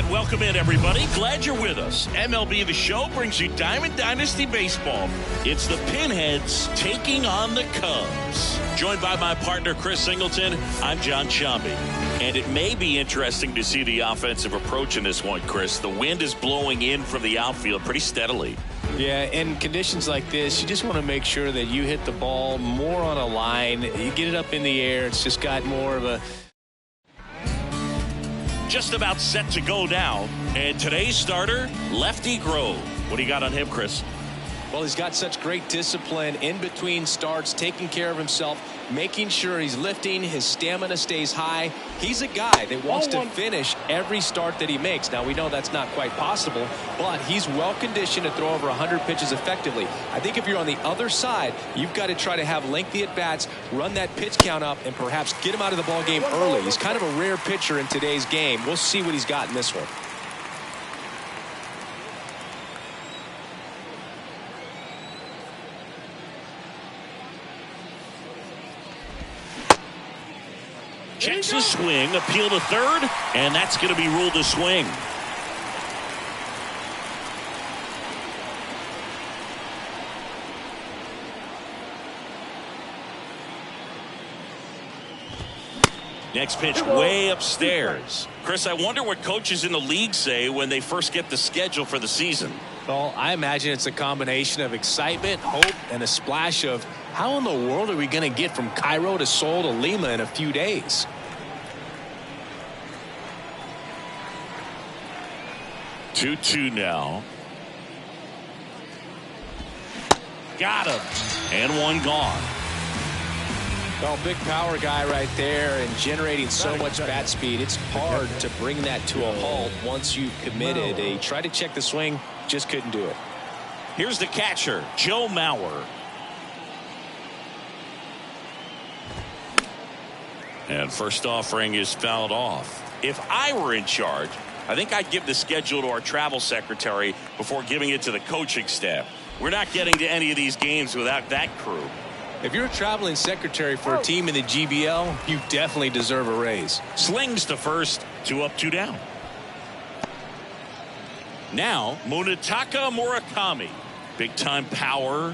Welcome in, everybody. Glad you're with us. MLB The Show brings you Diamond Dynasty Baseball. It's the Pinheads taking on the Cubs. Joined by my partner, Chris Singleton, I'm John Shambi. And it may be interesting to see the offensive approach in this one, Chris. The wind is blowing in from the outfield pretty steadily. Yeah, in conditions like this, you just want to make sure that you hit the ball more on a line. You get it up in the air. It's just got more of a... Just about set to go now. And today's starter, Lefty Grove. What do you got on him, Chris? Well, he's got such great discipline in between starts, taking care of himself, making sure he's lifting, his stamina stays high. He's a guy that wants to finish every start that he makes. Now, we know that's not quite possible, but he's well conditioned to throw over 100 pitches effectively. I think if you're on the other side, you've got to try to have lengthy at-bats, run that pitch count up, and perhaps get him out of the ball game early. He's kind of a rare pitcher in today's game. We'll see what he's got in this one. Checks the swing, appeal to third, and that's going to be ruled a swing. Next pitch way upstairs. Chris, I wonder what coaches in the league say when they first get the schedule for the season. Well, I imagine it's a combination of excitement, hope, and a splash of how in the world are we going to get from Cairo to Seoul to Lima in a few days? 2-2 now. Got him. And one gone. Well, big power guy right there and generating so much bat speed. It's hard to bring that to a halt once you've committed. He tried to check the swing, just couldn't do it. Here's the catcher, Joe Mauer. And first offering is fouled off. If I were in charge, I think I'd give the schedule to our travel secretary before giving it to the coaching staff. We're not getting to any of these games without that crew. If you're a traveling secretary for a team in the GBL, you definitely deserve a raise. Slings to first, 2 up, 2 down. Now, Munetaka Murakami. Big time power.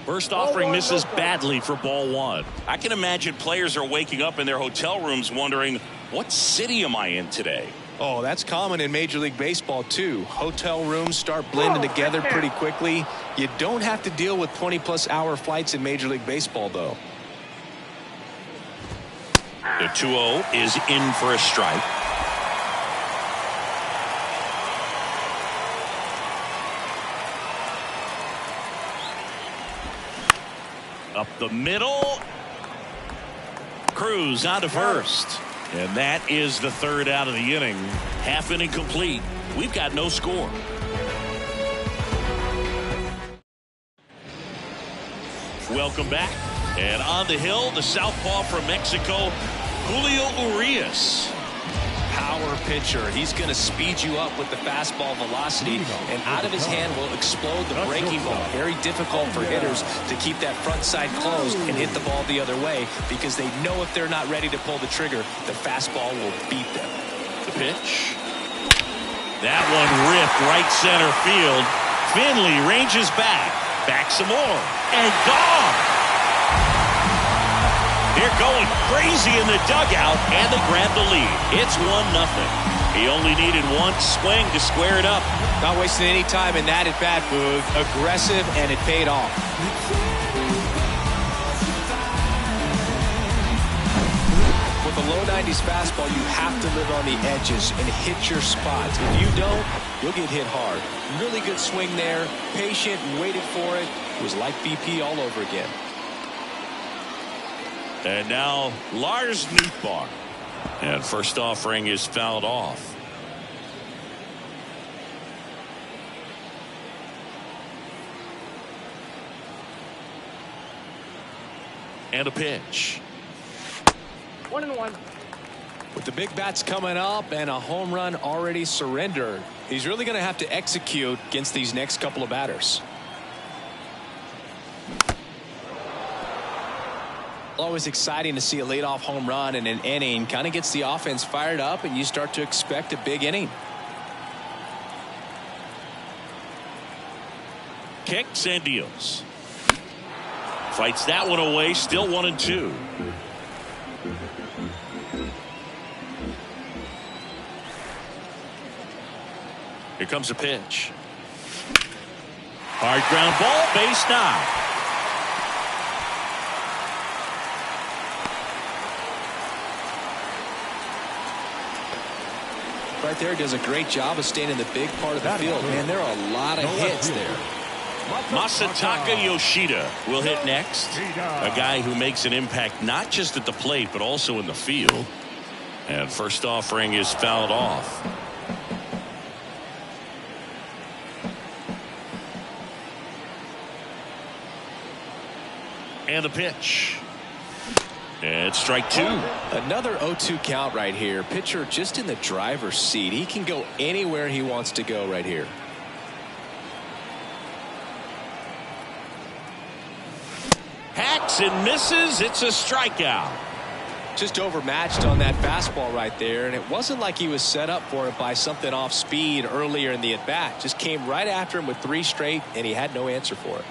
First offering misses badly for ball 1. I can imagine players are waking up in their hotel rooms wondering, what city am I in today? Oh, that's common in Major League Baseball, too. Hotel rooms start blending together pretty quickly. You don't have to deal with 20-plus hour flights in Major League Baseball, though. The 2-0 is in for a strike. Up the middle. Cruz out to first. And that is the third out of the inning. Half inning complete. We've got no score. Welcome back. And on the hill, the southpaw from Mexico, Julio Urias. Power pitcher. He's going to speed you up with the fastball velocity, and out of his hand will explode the breaking ball. Very difficult for hitters to keep that front side closed and hit the ball the other way, because they know if they're not ready to pull the trigger, the fastball will beat them. The pitch. That one ripped right center field. Finley ranges back. Back some more. And gone. They're going crazy in the dugout, and they grab the lead. It's 1-0. He only needed one swing to square it up. Not wasting any time in that at-bat, Boog. Aggressive, and it paid off. With a low 90s fastball, you have to live on the edges and hit your spots. If you don't, you'll get hit hard. Really good swing there. Patient and waited for it. It was like BP all over again. And now Lars Nootbaar. And first offering is fouled off. And a pitch. 1-1. With the big bats coming up and a home run already surrendered, he's really going to have to execute against these next couple of batters. Always exciting to see a leadoff home run in an inning. Kind of gets the offense fired up, and you start to expect a big inning. Kicks and deals. Fights that one away. Still 1-2. Here comes a pitch. Hard ground ball, base knock. Right there, does a great job of staying in the big part of the field. Man, there are a lot of hits there. Masataka Yoshida will hit next. A guy who makes an impact not just at the plate but also in the field. And first offering is fouled off. And a pitch. And strike two. Another 0-2 count right here. Pitcher just in the driver's seat. He can go anywhere he wants to go right here. Hacks and misses. It's a strikeout. Just overmatched on that fastball right there, and it wasn't like he was set up for it by something off speed earlier in the at-bat. Just came right after him with 3 straight, and he had no answer for it.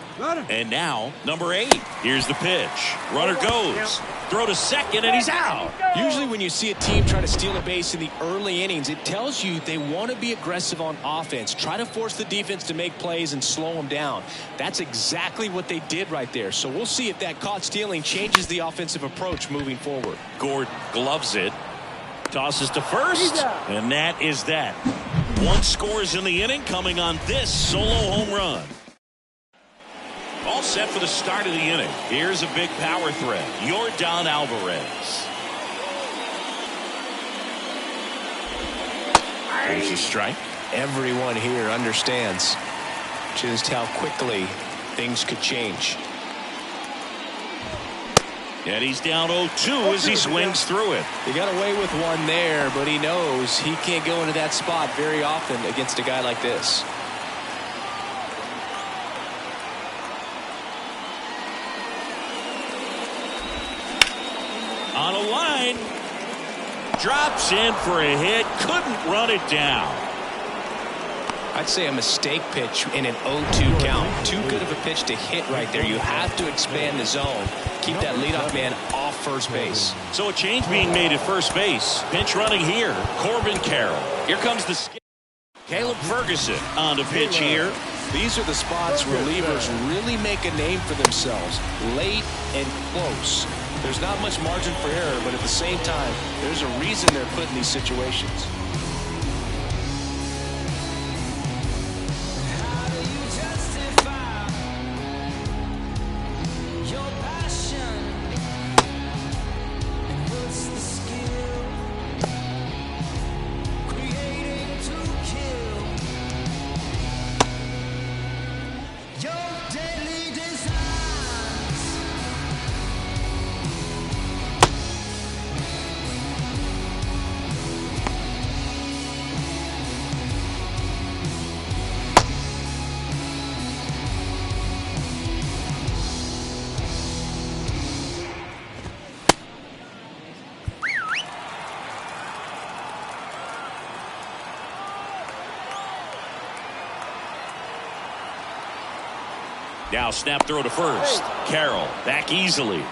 And now, number 8. Here's the pitch. Runner goes. Throw to second, and he's out. Usually when you see a team try to steal a base in the early innings, it tells you they want to be aggressive on offense. Try to force the defense to make plays and slow them down. That's exactly what they did right there. So we'll see if that caught stealing changes the offensive approach moving forward. Gordon gloves it. Tosses to first. And that is that. 1 scores in the inning coming on this solo home run. All set for the start of the inning. Here's a big power threat. Yordan Alvarez. There's a strike. Everyone here understands just how quickly things could change. And he's down 0-2 as he swings through it. He got away with one there, but he knows he can't go into that spot very often against a guy like this. On a line. Drops in for a hit. Couldn't run it down. I'd say a mistake pitch in an 0-2 count. Too good of a pitch to hit right there. You have to expand the zone. Keep that leadoff man off first base. So a change being made at first base. Pinch running here. Corbin Carroll. Here comes the skip. Caleb Ferguson on the pitch here. These are the spots relievers really make a name for themselves. Late and close. There's not much margin for error, but at the same time, there's a reason they're put in these situations. Now snap throw to first. Carroll back easily.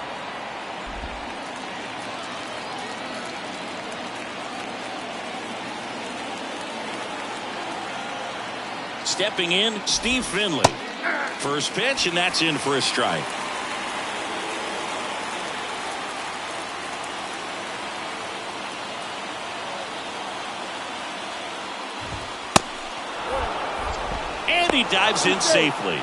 Stepping in, Steve Finley. First pitch, and that's in for a strike. And he dives in safely.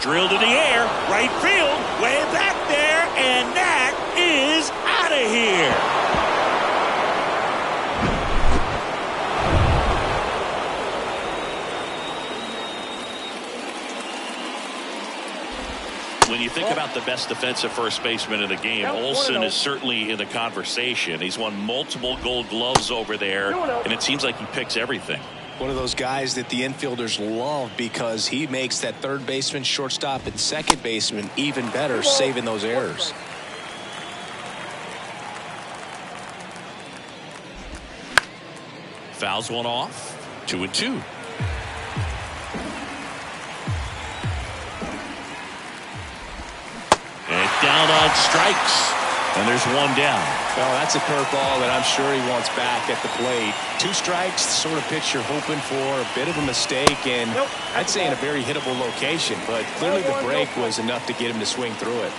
Drilled in the air, right field, way back there, and that is out of here. When you think about the best defensive first baseman in the game, Olsen is certainly in the conversation. He's won multiple Gold Gloves over there, and it seems like he picks everything. One of those guys that the infielders love because he makes that third baseman, shortstop, and second baseman even better, saving those errors. Fouls one off. 2-2. And down on strikes. And there's one down. Well, that's a curveball that I'm sure he wants back at the plate. 2 strikes, the sort of pitch you're hoping for. A bit of a mistake, and I'd say in a very hittable location. But clearly the break was enough to get him to swing through it.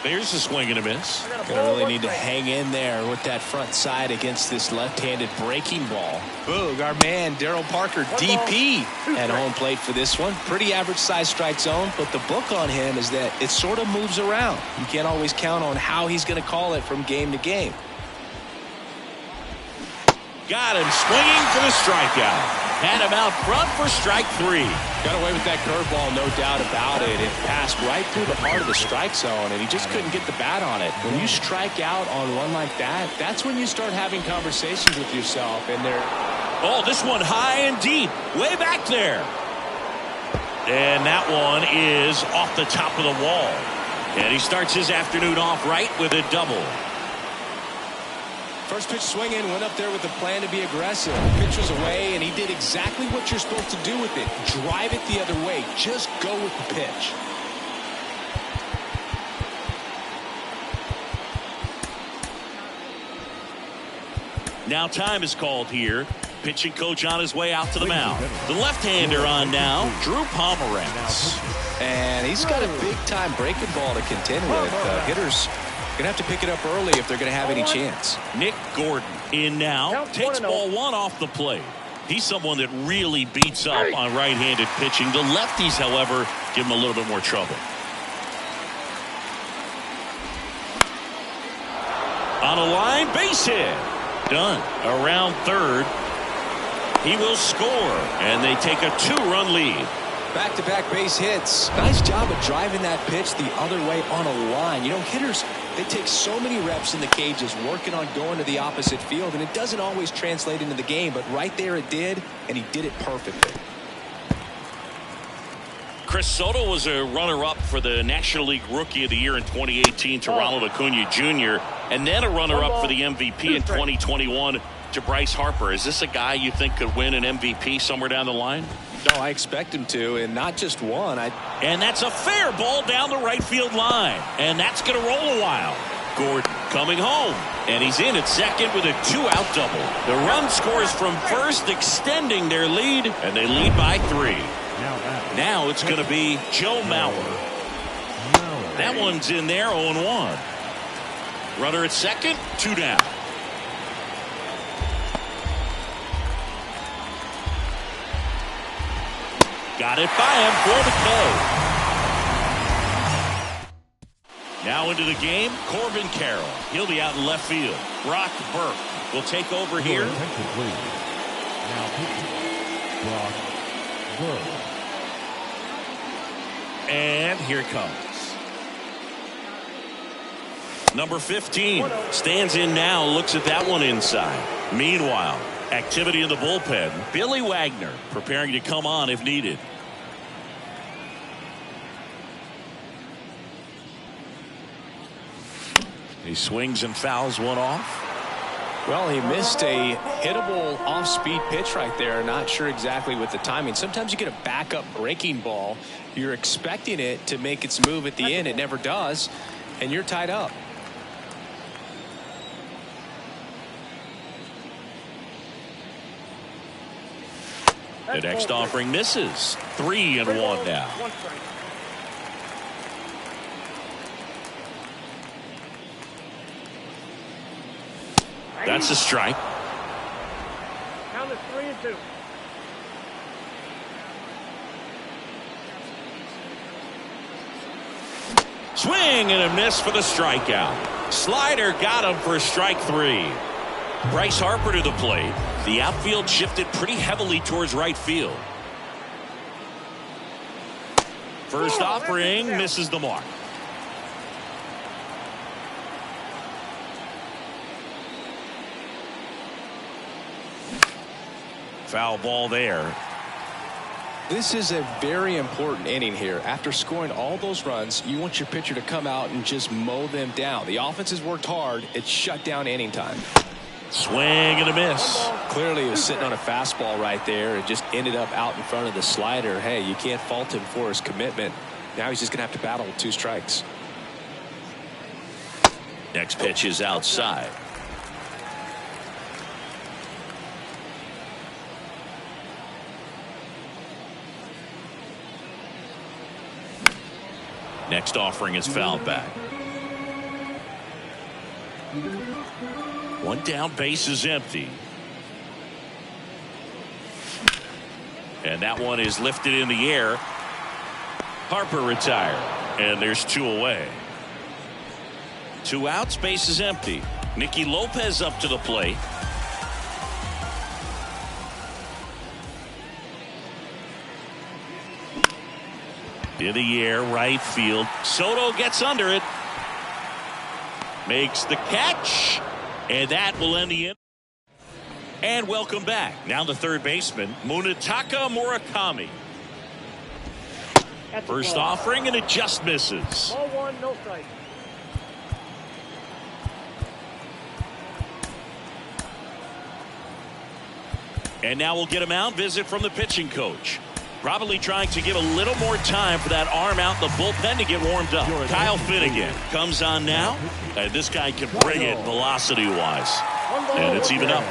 There's a swing and a miss. Gonna really need to hang in there with that front side against this left-handed breaking ball. Boog, our man Darryl Parker, DP, at home plate for this one. Pretty average size strike zone, but the book on him is that it sort of moves around. You can't always count on how he's going to call it from game to game. Got him swinging for the strikeout. Had him out front for strike 3. Got away with that curveball, no doubt about it. It passed right through the heart of the strike zone, and he just couldn't get the bat on it. When you strike out on one like that, that's when you start having conversations with yourself. And they're... Oh, this one high and deep, way back there. And that one is off the top of the wall. And he starts his afternoon off right with a double. First pitch swinging, went up there with a plan to be aggressive. Pitch was away, and he did exactly what you're supposed to do with it. Drive it the other way. Just go with the pitch. Now time is called here. Pitching coach on his way out to the mound. The left-hander on now, Drew Pomeranz. And he's got a big-time breaking ball to contend with. Hitters going to have to pick it up early if they're going to have any chance. Nick Gordon in now. Takes ball 1 off the plate. He's someone that really beats up on right-handed pitching. The lefties, however, give him a little bit more trouble. On a line, base hit. Done. Around third. He will score, and they take a 2-run lead. Back-to-back base hits. Nice job of driving that pitch the other way on a line. You know, hitters, they take so many reps in the cages working on going to the opposite field, and it doesn't always translate into the game, but right there it did, and he did it perfectly. Chris Soto was a runner-up for the National League Rookie of the Year in 2018 to Ronald Acuna Jr., and then a runner-up for the MVP in 2021 to Bryce Harper. Is this a guy you think could win an MVP somewhere down the line? No, I expect him to, and not just one. And that's a fair ball down the right field line, and that's going to roll a while. Gordon coming home, and he's in at second with a 2-out double. The run scores from first, extending their lead, and they lead by 3. Now it's going to be Joe Mauer. That one's in there, 0-1. Runner at second, 2 down. Got it by him for the K. Now into the game, Corbin Carroll. He'll be out in left field. Brock Burke will take over here. Now pitching, Brock Burke. And here it comes. Number 15 stands in now, looks at that one inside. Meanwhile, activity in the bullpen. Billy Wagner preparing to come on if needed. He swings and fouls one off. Well, he missed a hittable off-speed pitch right there. Not sure exactly with the timing. Sometimes you get a backup breaking ball. You're expecting it to make its move at the end. It never does, and you're tied up. The next offering misses. 3-1 now. That's a strike. Count is 3-2. Swing and a miss for the strikeout. Slider got him for strike 3. Bryce Harper to the plate. The outfield shifted pretty heavily towards right field. First offering misses the mark. Foul ball there. This is a very important inning here. After scoring all those runs, you want your pitcher to come out and just mow them down. The offense has worked hard. It's shut down inning time. Swing and a miss. Clearly he was sitting on a fastball right there. It just ended up out in front of the slider. Hey, you can't fault him for his commitment. Now he's just going to have to battle with 2 strikes. Next pitch is outside. Next offering is fouled back. 1 down, base is empty. And that one is lifted in the air. Harper retired, and there's 2 away. 2 outs, base is empty. Nicky Lopez up to the plate. In the air, right field. Soto gets under it. Makes the catch. And that will end the inning. And welcome back. Now the third baseman, Munetaka Murakami. First offering, and it just misses. Ball 1, no strike. And now we'll get a mound visit from the pitching coach. Probably trying to give a little more time for that arm out in the bullpen to get warmed up. Kyle Finnegan comes on now. And this guy can bring it velocity-wise. And it's even up.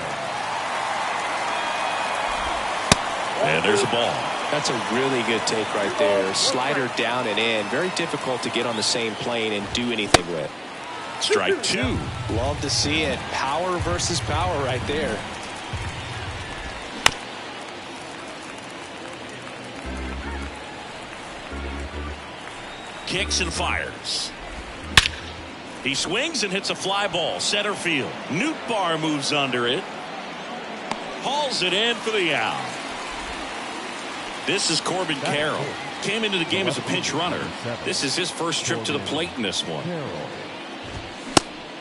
And there's a ball. That's a really good take right there. Slider down and in. Very difficult to get on the same plane and do anything with. Strike 2. Love to see it. Power versus power right there. Kicks and fires. He swings and hits a fly ball center field. Nootbaar moves under it. Hauls it in for the out. This is Corbin Carroll. Came into the game as a pinch runner. This is his first trip to the plate in this one.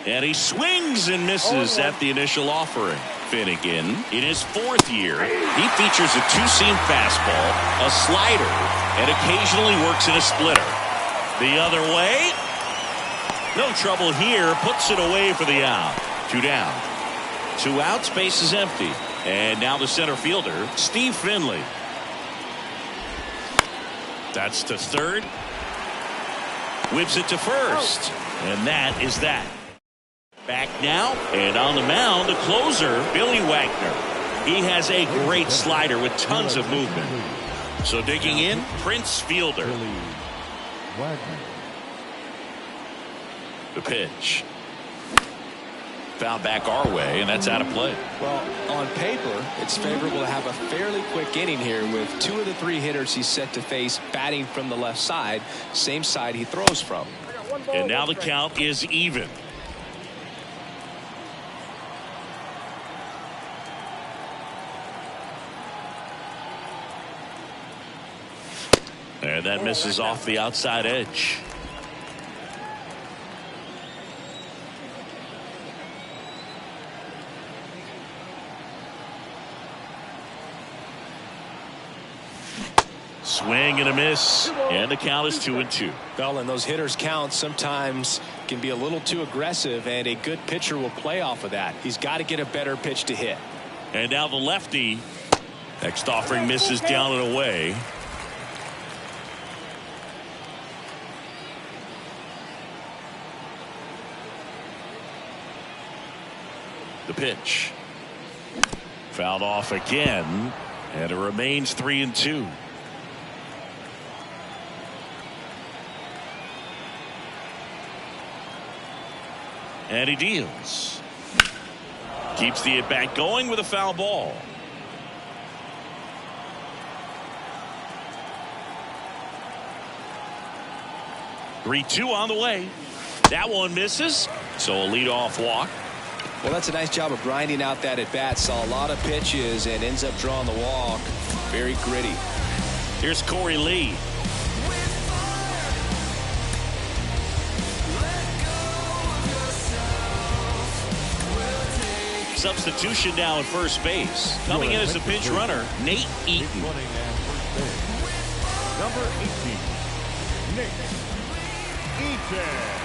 And he swings and misses at the initial offering. Finnegan, in his 4th year, he features a 2-seam fastball, a slider, and occasionally works in a splitter. The other way. No trouble here. Puts it away for the out. 2 down. 2 outs. Base is empty. And now the center fielder, Steve Finley. That's to third. Whips it to first. And that is that. Back now. And on the mound, the closer, Billy Wagner. He has a great slider with tons of movement. So digging in, Prince Fielder. The pitch. Foul back our way, and that's out of play. Well, on paper, it's favorable to have a fairly quick inning here with 2 of the 3 hitters he's set to face batting from the left side, same side he throws from. And now the count is even. And that misses off the outside edge. Swing and a miss, and the count is 2-2. Well, and those hitters count sometimes can be a little too aggressive, and a good pitcher will play off of that. He's got to get a better pitch to hit. And now the lefty. Next offering misses down and away. The pitch. Fouled off again, and it remains 3-2. And he deals. Keeps the at-bat going with a foul ball. 3-2 on the way. That one misses, so a leadoff walk. Well, that's a nice job of grinding out that at bat. Saw a lot of pitches and ends up drawing the walk. Very gritty. Here's Corey Lee. Substitution now at first base. Coming in as a pinch runner, Nate Eaton. Running at first base. Number 18, Nate Eaton.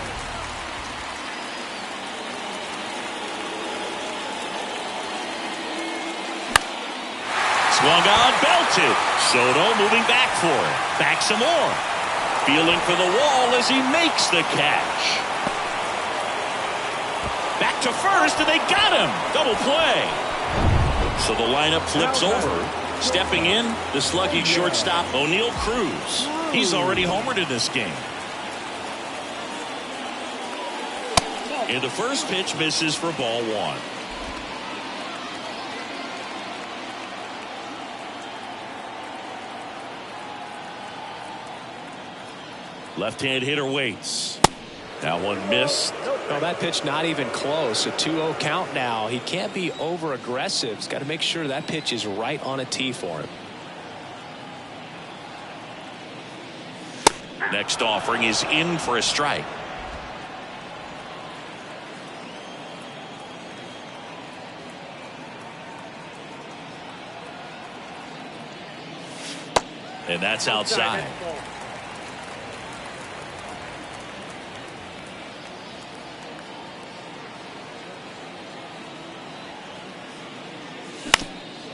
Swung on, belted. Soto moving back for it. Back some more. Feeling for the wall as he makes the catch. Back to first, and they got him. Double play. So the lineup flips over. Stepping in, the sluggy shortstop, O'Neal Cruz. He's already homered in this game. And the first pitch misses for ball one. Left-hand hitter waits. That one missed. Oh, that pitch not even close. A 2-0 count now. He can't be over-aggressive. He's got to make sure that pitch is right on a tee for him. Next offering is in for a strike. And that's outside.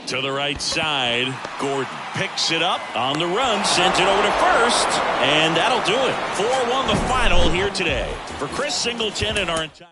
To the right side, Gordon picks it up on the run, sent it over to first, and that'll do it. 4-1 the final here today. For Chris Singleton and our entire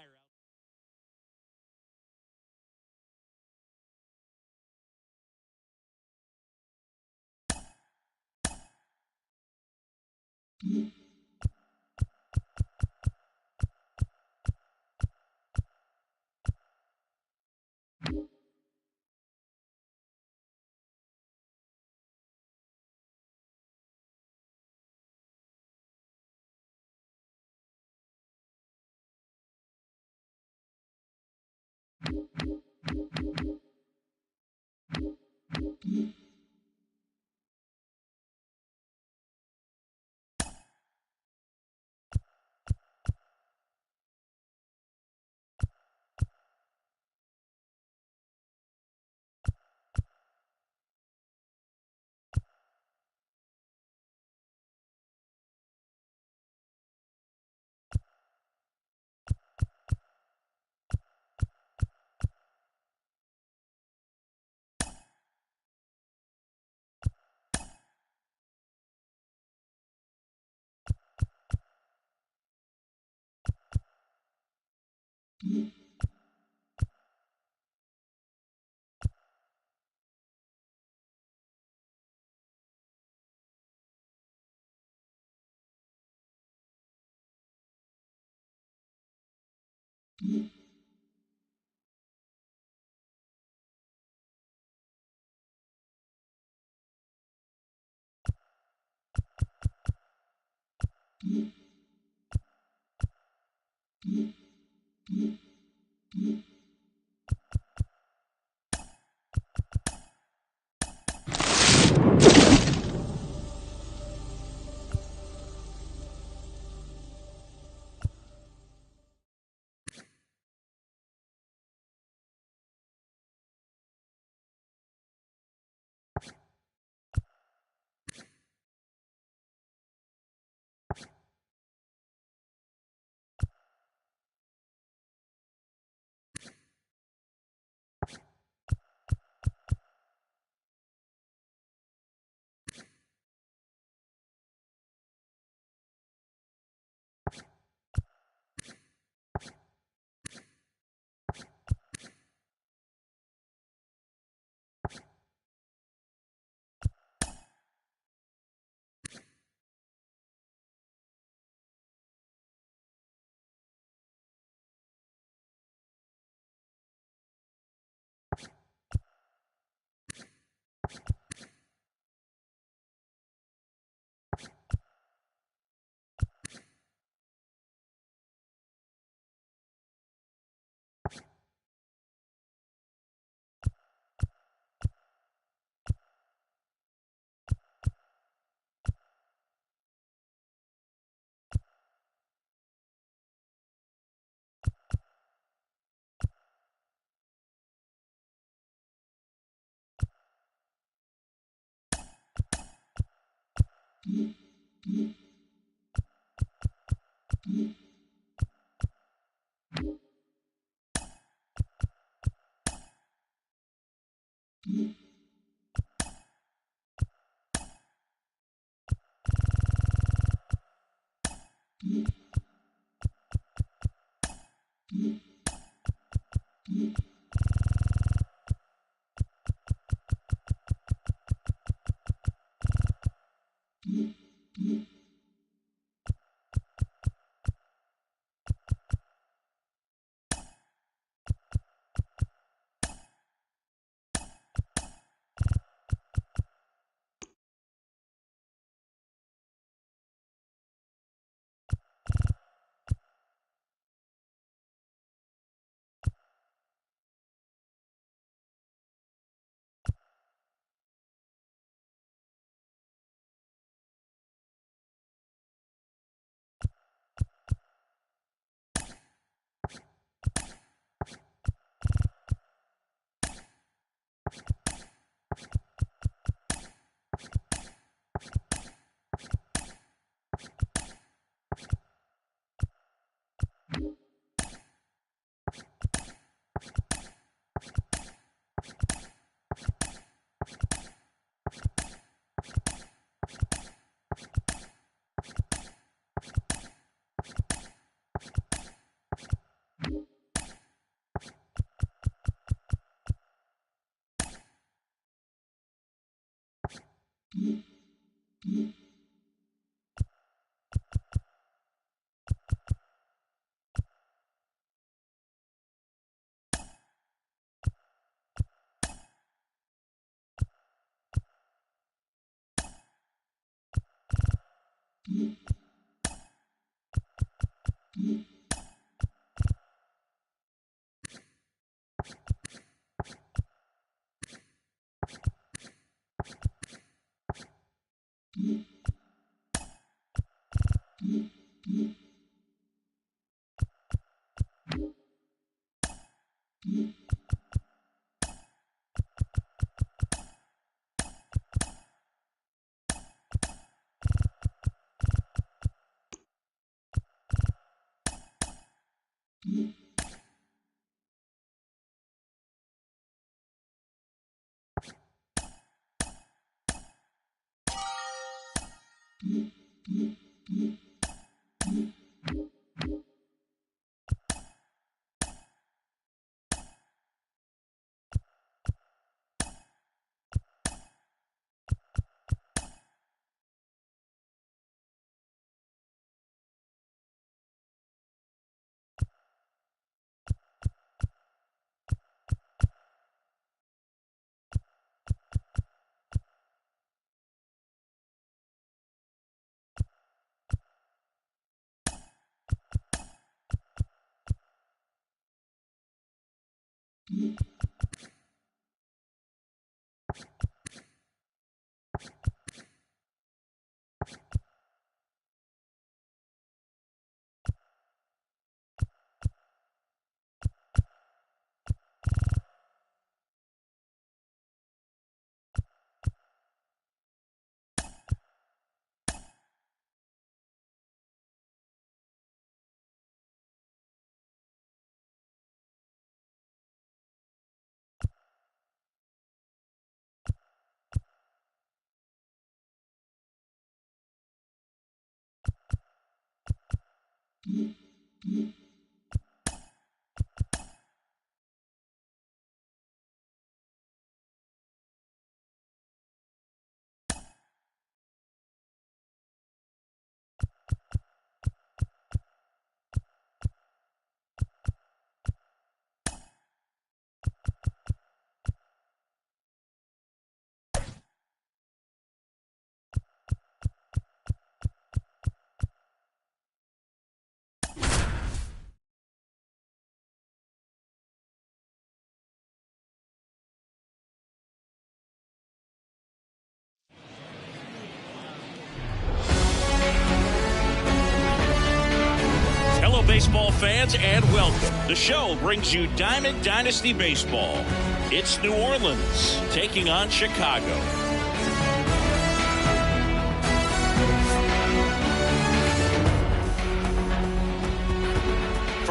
Baseball fans, and welcome. The show brings you Diamond Dynasty Baseball. It's New Orleans taking on Chicago.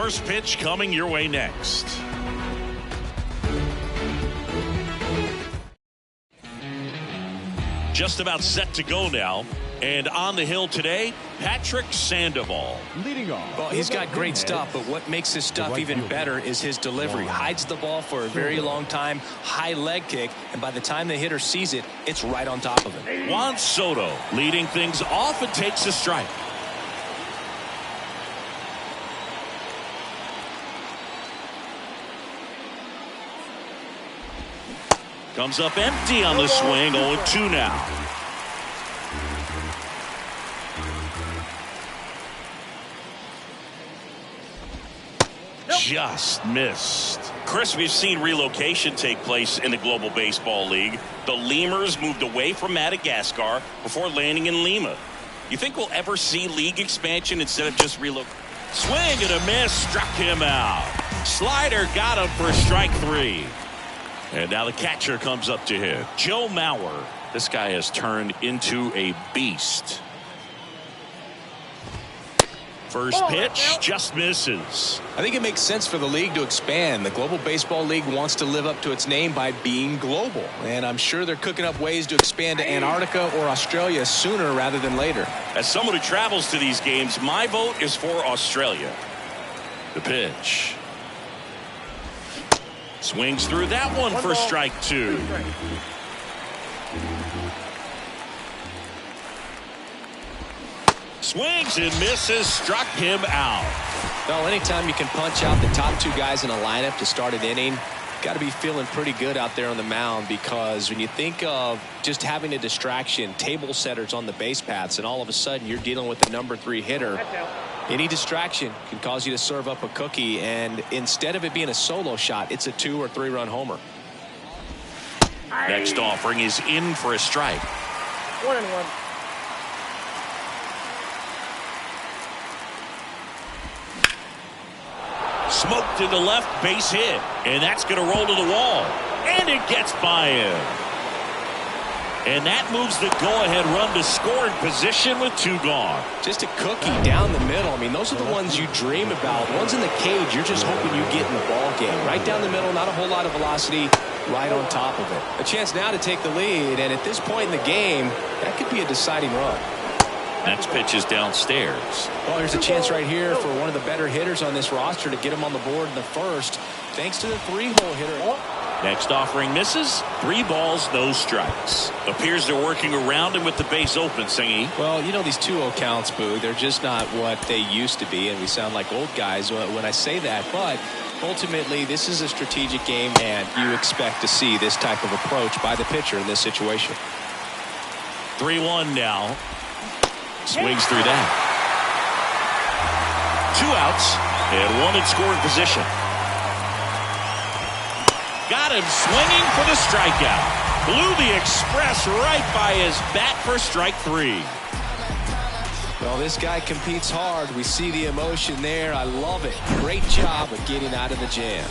First pitch coming your way next. Just about set to go now. And on the hill today, Patrick Sandoval. Leading off. Well, he's got great stuff, but what makes his stuff even better is his delivery. Hides the ball for a very long time, high leg kick, and by the time the hitter sees it, it's right on top of him. Juan Soto leading things off and takes a strike. Comes up empty on the swing, 0-2 now. Just missed. Chris, we've seen relocation take place in the Global Baseball League. The Lemurs moved away from Madagascar before landing in Lima. You think we'll ever see league expansion instead of just relocation? Swing and a miss, struck him out. Slider got him for strike 3. And now the catcher comes up to hit. Joe Mauer. This guy has turned into a beast. First pitch just misses. I think it makes sense for the league to expand. The Global Baseball League wants to live up to its name by being global. And I'm sure they're cooking up ways to expand to Antarctica or Australia sooner rather than later. As someone who travels to these games, my vote is for Australia. The pitch. Swings through that one for strike 2. Swings and misses, struck him out. Well, anytime you can punch out the top 2 guys in a lineup to start an inning, got to be feeling pretty good out there on the mound, because when you think of just having a distraction, table setters on the base paths, and all of a sudden you're dealing with the number 3 hitter, any distraction can cause you to serve up a cookie, and instead of it being a solo shot, it's a 2 or 3 run homer. Next offering is in for a strike. 1-1. Smoked into left, base hit, and that's going to roll to the wall, and it gets by him. And that moves the go-ahead run to scoring position with 2 gone. Just a cookie down the middle. I mean, those are the ones you dream about. Ones in the cage, you're just hoping you get in the ball game. Right down the middle, not a whole lot of velocity, right on top of it. A chance now to take the lead, and at this point in the game, that could be a deciding run. Next pitch is downstairs. Well, here's a chance right here for one of the better hitters on this roster to get him on the board in the first, thanks to the 3-hole hitter. Next offering misses. 3 balls, no strikes. Appears they're working around him with the base open, Singy. Well, you know, these 2-0 counts, Boo, they're just not what they used to be, and we sound like old guys when I say that. But ultimately, this is a strategic game, and you expect to see this type of approach by the pitcher in this situation. 3-1 now. Swings through that. 2 outs and 1 in scoring position. Got him swinging for the strikeout. Blew the express right by his bat for strike 3. Well, this guy competes hard. We see the emotion there. I love it. Great job of getting out of the jam.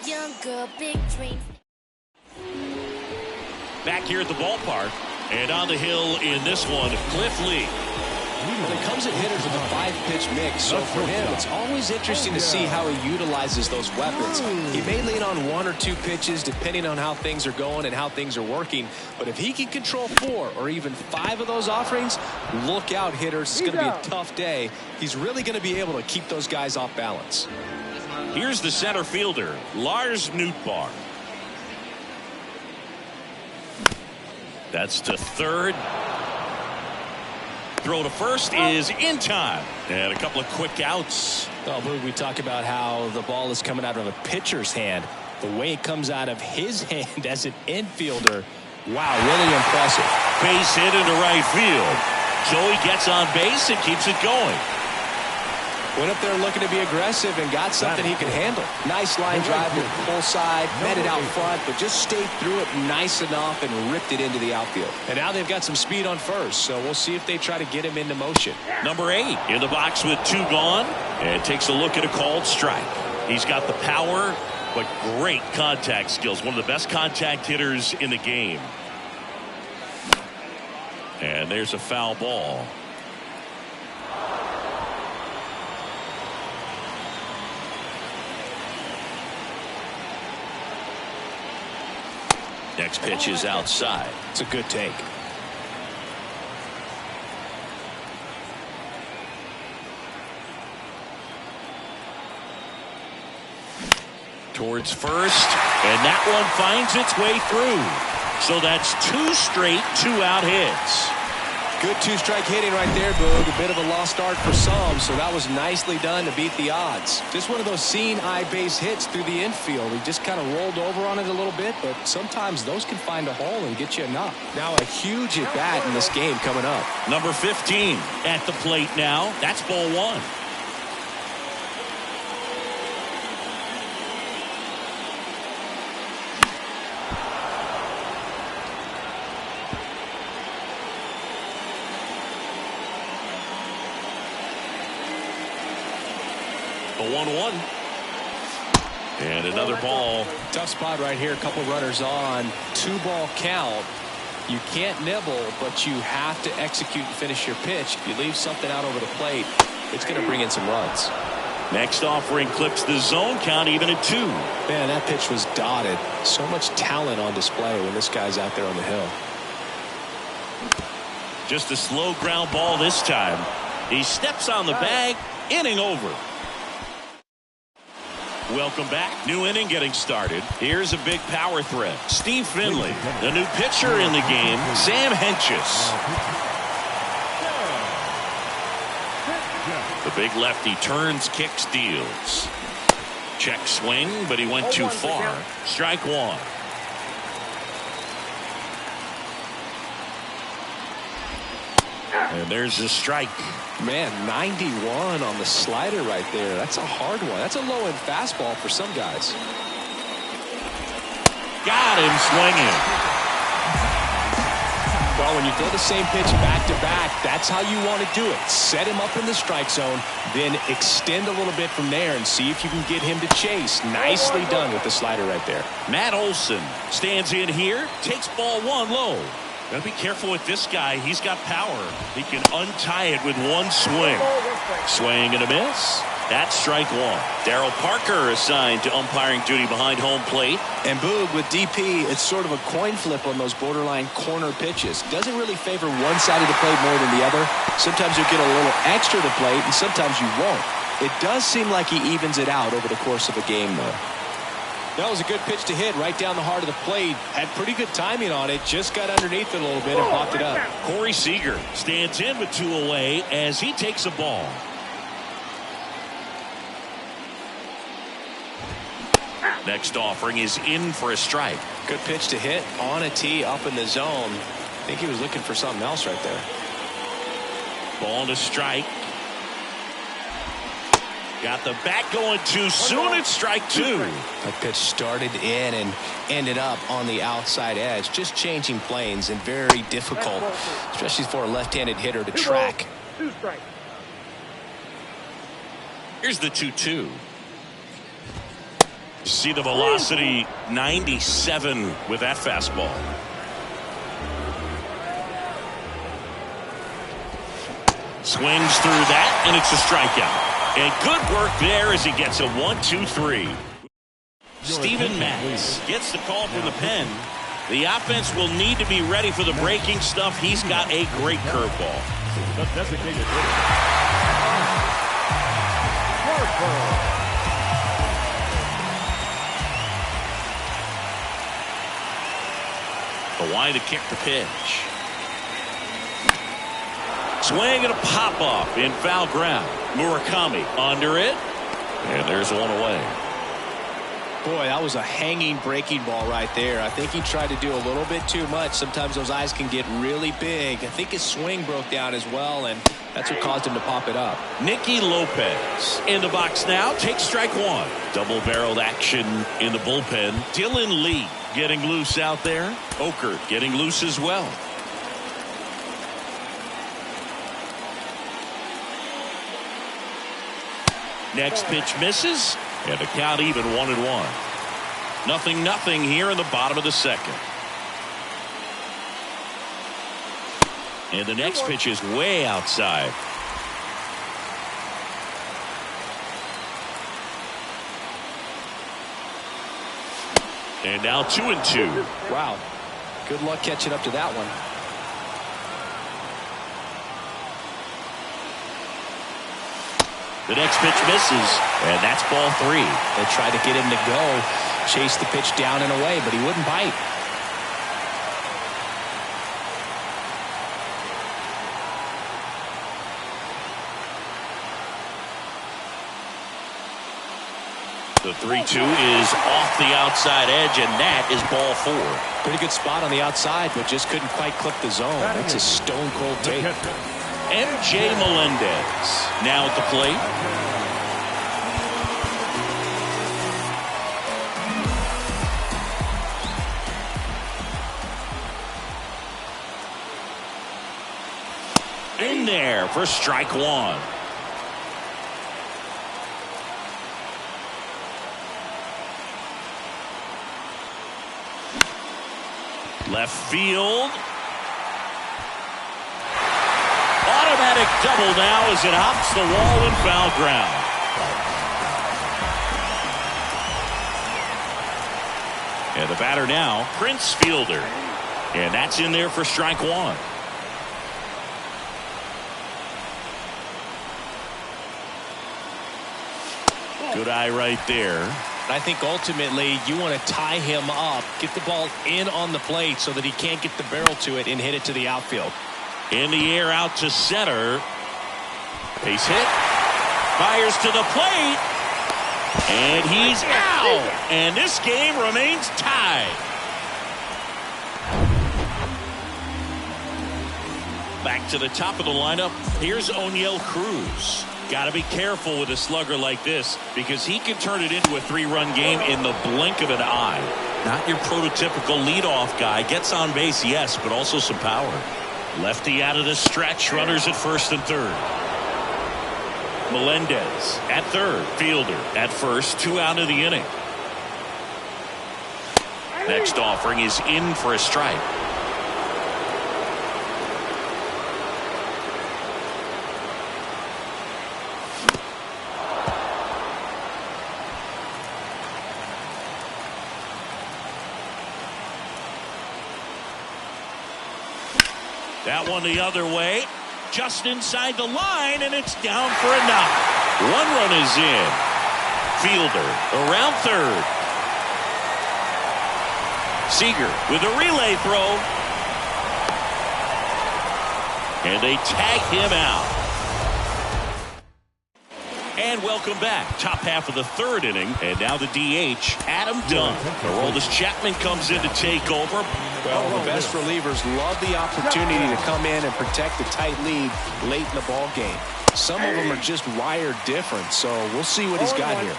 Young girl, big dreams. Back here at the ballpark, and on the hill in this one, Cliff Lee. When it comes at hitters with a 5-pitch mix, so for him, it's always interesting to see how he utilizes those weapons. He may lean on 1 or 2 pitches depending on how things are going and how things are working, but if he can control 4 or even 5 of those offerings, look out, hitters. It's going to be a tough day. He's really going to be able to keep those guys off balance. Here's the center fielder, Lars Nootbaar. That's to third. Throw to first is in time. And a couple of quick outs. Well, we talk about how the ball is coming out of a pitcher's hand. The way it comes out of his hand as an infielder. Wow, really impressive. Base hit into right field. Joey gets on base and keeps it going. Went up there looking to be aggressive and got something he could handle. Nice line drive to the pull side, met it out front, but just stayed through it nice enough and ripped it into the outfield. And now they've got some speed on first, so we'll see if they try to get him into motion. Number 8 in the box with 2 gone, and takes a look at a called strike. He's got the power, but great contact skills. One of the best contact hitters in the game. And there's a foul ball. Next pitch is outside. It's a good take. Towards first, and that one finds its way through. So that's 2 straight 2-out hits. Good 2-strike hitting right there, Boog. A bit of a lost start for some, so that was nicely done to beat the odds. Just one of those seeing eye base hits through the infield. He just kind of rolled over on it a little bit, but sometimes those can find a hole and get you a knock. Now a huge at bat in this game coming up. Number 15 at the plate now. That's ball 1. The 1-1. And another ball. Tough spot right here. A couple runners on. 2-ball count. You can't nibble, but you have to execute and finish your pitch. If you leave something out over the plate, it's going to bring in some runs. Next offering clips the zone count even at 2. Man, that pitch was dotted. So much talent on display when this guy's out there on the hill. Just a slow ground ball this time. He steps on the bag. Inning over. Welcome back. New inning getting started. Here's a big power threat. Steve Finley, the new pitcher in the game, Sam Hentges. The big lefty turns, kicks, deals. Check swing, but he went too far. Strike 1. And there's a strike. Man, 91 on the slider right there. That's a hard one. That's a low-end fastball for some guys. Got him swinging. Well, when you throw the same pitch back-to-back, that's how you want to do it. Set him up in the strike zone, then extend a little bit from there and see if you can get him to chase. Nicely done with the slider right there. Matt Olson stands in here, takes ball 1 low. Gotta be careful with this guy. He's got power. He can untie it with one swing. Swing and a miss. That's strike 1. Darryl Parker assigned to umpiring duty behind home plate. And Boog, with DP, it's sort of a coin flip on those borderline corner pitches. Doesn't really favor one side of the plate more than the other. Sometimes you'll get a little extra to plate, and sometimes you won't. It does seem like he evens it out over the course of a game, though. That was a good pitch to hit right down the heart of the plate. Had pretty good timing on it. Just got underneath it a little bit and popped it up. Corey Seager stands in with 2 away as he takes a ball. Next offering is in for a strike. Good pitch to hit on a tee up in the zone. I think he was looking for something else right there. Ball to strike. Got the bat going too soon. It's strike 2. That pitch started in and ended up on the outside edge. Just changing planes and very difficult, especially for a left-handed hitter to track. 2 strikes. Here's the 2-2. See the velocity, 97 with that fastball. Swings through that, and it's a strikeout. And good work there as he gets a 1-2-3. Steven Matz gets the call from the pen. The offense will need to be ready for the breaking stuff. He's got a great curveball. The line to kick the pitch. Swing and a pop-off in foul ground. Murakami under it. And there's 1 away. Boy, that was a hanging breaking ball right there. I think he tried to do a little bit too much. Sometimes those eyes can get really big. I think his swing broke down as well, and that's what caused him to pop it up. Nicky Lopez in the box now. Takes strike 1. Double-barreled action in the bullpen. Dylan Lee getting loose out there. Oker getting loose as well. Next pitch misses, and the count even 1-1. 0-0 here in the bottom of the second. And the next pitch is way outside. And now 2-2. Wow. Good luck catching up to that one. The next pitch misses, and that's ball 3. They tried to get him to go, chase the pitch down and away, but he wouldn't bite. The 3-2 is off the outside edge, and that is ball 4. Pretty good spot on the outside, but just couldn't quite clip the zone. That's a stone-cold take. M.J. Melendez now at the plate. In there for strike 1. Left field. Automatic double now as it hops the wall and foul ground. And the batter now, Prince Fielder. And that's in there for strike 1. Good eye right there. I think ultimately you want to tie him up, get the ball in on the plate so that he can't get the barrel to it and hit it to the outfield. In the air out to center. Base hit. Fires to the plate. And he's out. And this game remains tied. Back to the top of the lineup. Here's O'Neill Cruz. Got to be careful with a slugger like this because he can turn it into a 3-run game in the blink of an eye. Not your prototypical leadoff guy. Gets on base, yes, but also some power. Lefty out of the stretch. Runners at first and third. Melendez at third. Fielder at first. 2 out of the inning. Next offering is in for a strike. That one the other way, just inside the line, and it's down for a knock. 1 run is in. Fielder around third. Seager with a relay throw. And they tag him out. And welcome back. Top half of the 3rd inning. And now the DH, Adam Dunn. Aroldis Chapman comes in to take over. Well, the best relievers love the opportunity to come in and protect the tight lead late in the ball game. Some of them are just wired different, so we'll see what he's got here.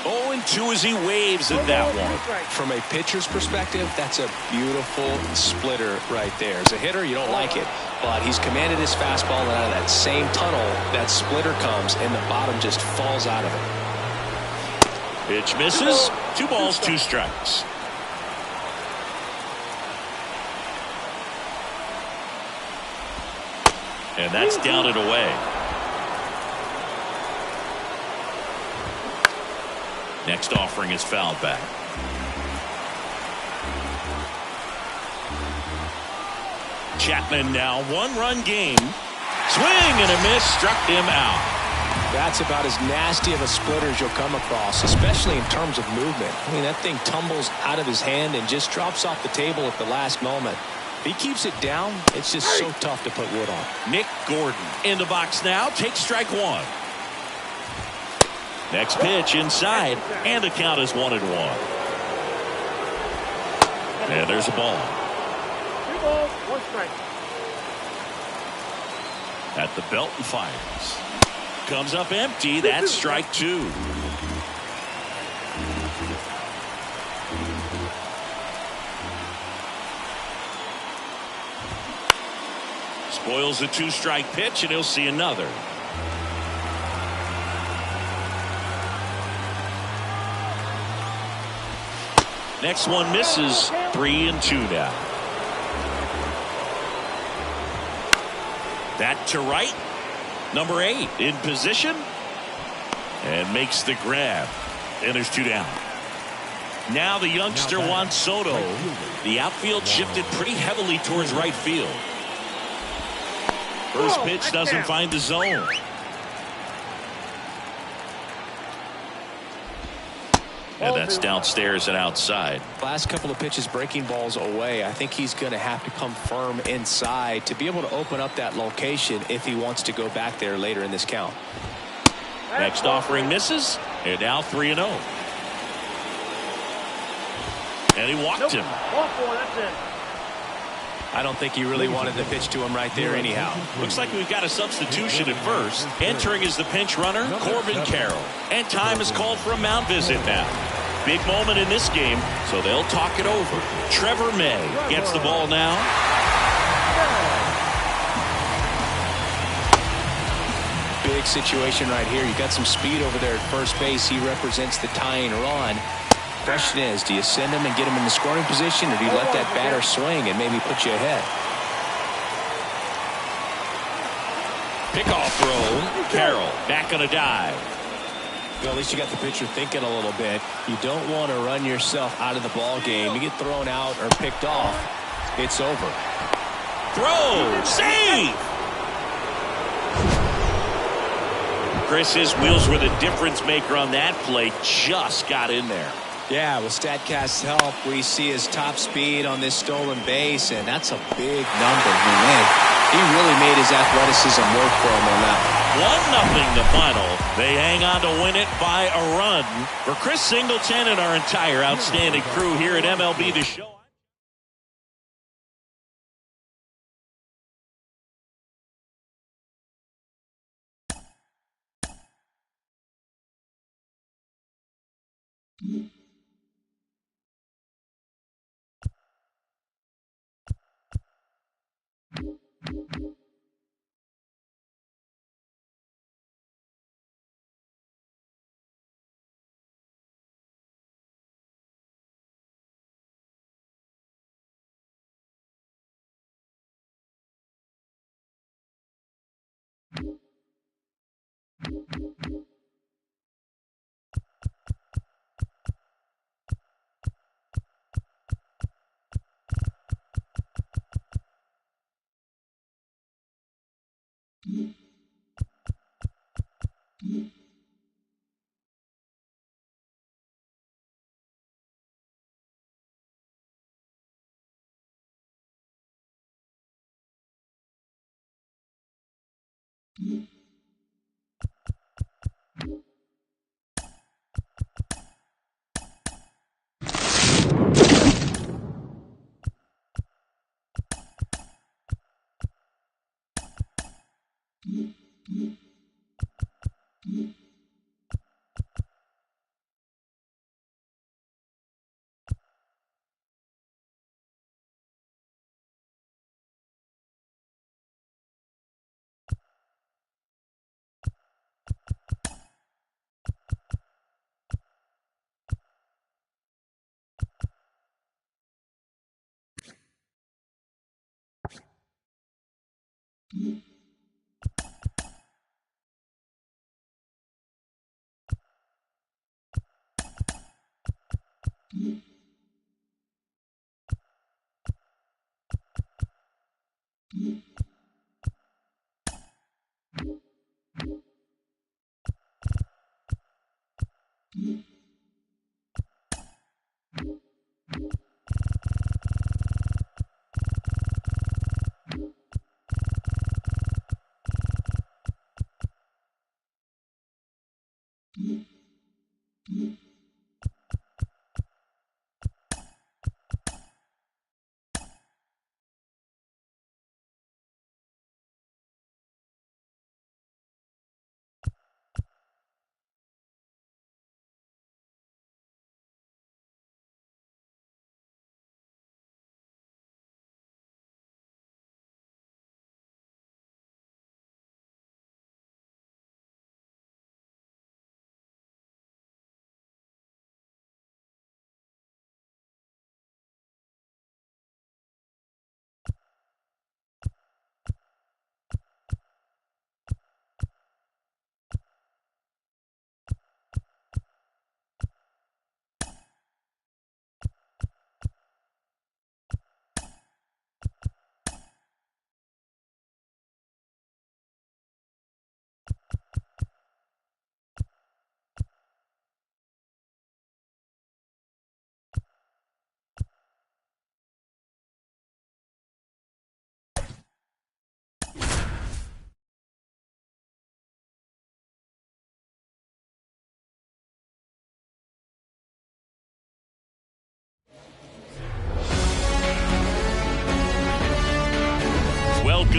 Oh, and 2 as he waves at that one. From a pitcher's perspective, that's a beautiful splitter right there. As a hitter, you don't like it, but he's commanded his fastball, and out of that same tunnel, that splitter comes, and the bottom just falls out of it. Pitch misses. 2 balls, 2 strikes. And that's down and away. Next offering is fouled back. Chapman now 1-run game. Swing and a miss, struck him out. That's about as nasty of a splitter as you'll come across, especially in terms of movement. I mean, that thing tumbles out of his hand and just drops off the table at the last moment. If he keeps it down, it's just so tough to put wood on. Nick Gordon in the box now. Takes strike 1. Next pitch inside, and the count is 1-1. And there's a ball. 2 balls, 1 strike. At the belt and fires. Comes up empty. That's strike 2. Spoils a 2-strike pitch, and he'll see another. Next one misses. 3-2 now. That to right. Number 8 in position. And makes the grab. And there's 2 down. Now the youngster Juan Soto. The outfield shifted pretty heavily towards right field. First pitch doesn't find the zone. And that's downstairs and outside. Last couple of pitches breaking balls away. I think he's going to have to come firm inside to be able to open up that location if he wants to go back there later in this count. Next offering misses. And now 3-0. And he walked him. I don't think he really wanted the pitch to him right there anyhow. Looks like we've got a substitution at first. Entering is the pinch runner, Corbin Carroll. And time is called for a mound visit now. Big moment in this game, so they'll talk it over. Trevor May gets the ball now. Big situation right here. You got some speed over there at first base. He represents the tying run. Question is, do you send him and get him in the scoring position, or do you let that batter swing and maybe put you ahead? Pickoff throw. Carroll back on a dive. Well, at least you got the pitcher thinking a little bit. You don't want to run yourself out of the ball game. You get thrown out or picked off, it's over. Throw. Save. Chris, his wheels were the difference maker on that play. Just got in there. Yeah, with StatCast's help, we see his top speed on this stolen base, and that's a big number. He really made his athleticism work for him on that. 1-0 the final. They hang on to win it by a run. For Chris Singleton and our entire outstanding crew here at MLB The Show.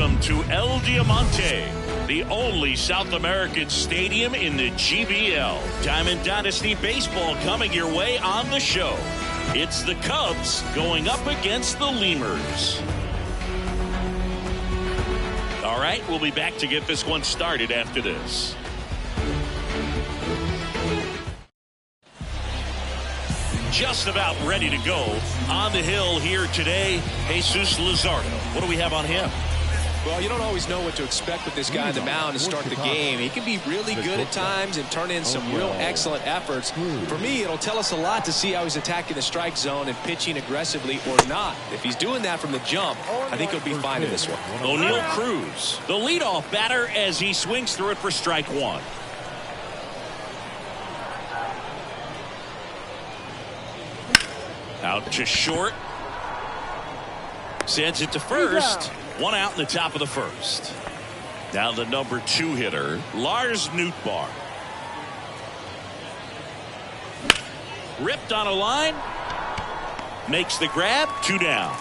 Welcome to El Diamante, the only South American stadium in the GBL. Diamond Dynasty Baseball coming your way on the show. It's the Cubs going up against the Lemurs. All right, we'll be back to get this one started after this. Just about ready to go on the hill here today, Jesus Luzardo. What do we have on him? Well, you don't always know what to expect with this guy on the mound to start the game. He can be really good at times and turn in some real excellent efforts. For me, it'll tell us a lot to see how he's attacking the strike zone and pitching aggressively or not. If he's doing that from the jump, I think he'll be fine in this one. O'Neal Cruz, the leadoff batter, as he swings through it for strike one. Out to short. Sends it to first. One out in the top of the first. Now the number 2 hitter, Lars Nootbaar. Ripped on a line. Makes the grab. 2 down.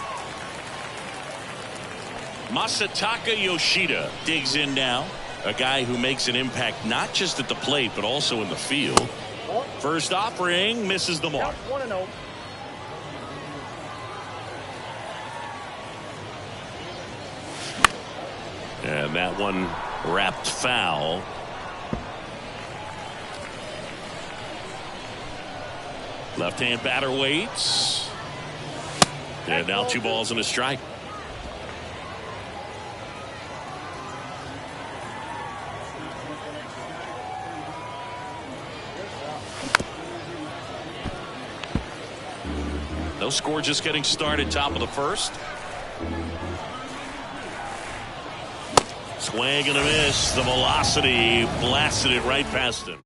Masataka Yoshida digs in now. A guy who makes an impact not just at the plate but also in the field. First offering misses the mark. 1-0. And that one wrapped foul. Left-hand batter waits. And now 2 balls and a strike. No score, just getting started, top of the first. Swing and a miss. The velocity blasted it right past him.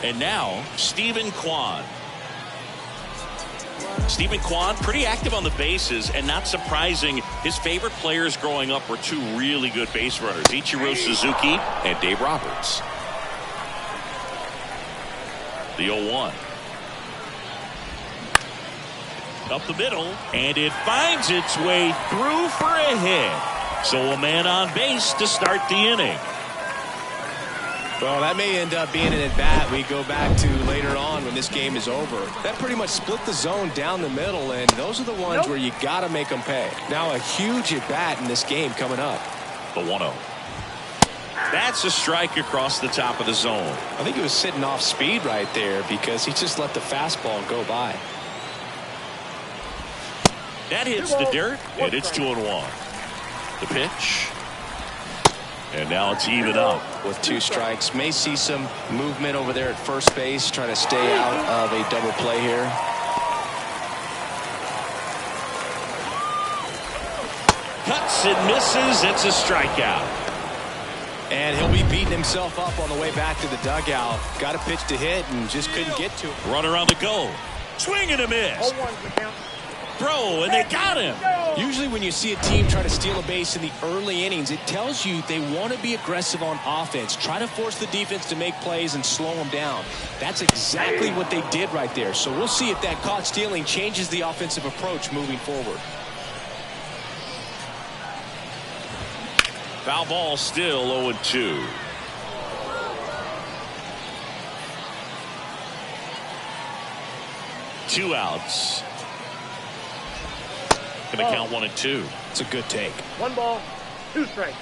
And now Stephen Kwan. Stephen Kwan, pretty active on the bases, and not surprising, his favorite players growing up were 2 really good base runners, Ichiro Suzuki and Dave Roberts. The 0-1. Up the middle, and it finds its way through for a hit. So a man on base to start the inning. Well, that may end up being an at-bat we go back to later on when this game is over. That pretty much split the zone down the middle, and those are the ones where you got to make them pay. Now a huge at-bat in this game coming up. The 1-0. That's a strike across the top of the zone. I think he was sitting off speed right there because he just let the fastball go by. That hits the dirt, and it's 2-1. The pitch. And now it's even up. With 2 strikes. May see some movement over there at first base, trying to stay out of a double play here. Cuts and misses. It's a strikeout. And he'll be beating himself up on the way back to the dugout. Got a pitch to hit and just couldn't get to it. Runner on the go. Swing and a miss. 0-1 the count. Throw, and they got him. Usually when you see a team try to steal a base in the early innings, it tells you they want to be aggressive on offense. Try to force the defense to make plays and slow them down. That's exactly what they did right there. So we'll see if that caught stealing changes the offensive approach moving forward. Foul ball still 0-2. Two outs. Going to count 1-2. It's a good take. 1 ball, 2 strikes.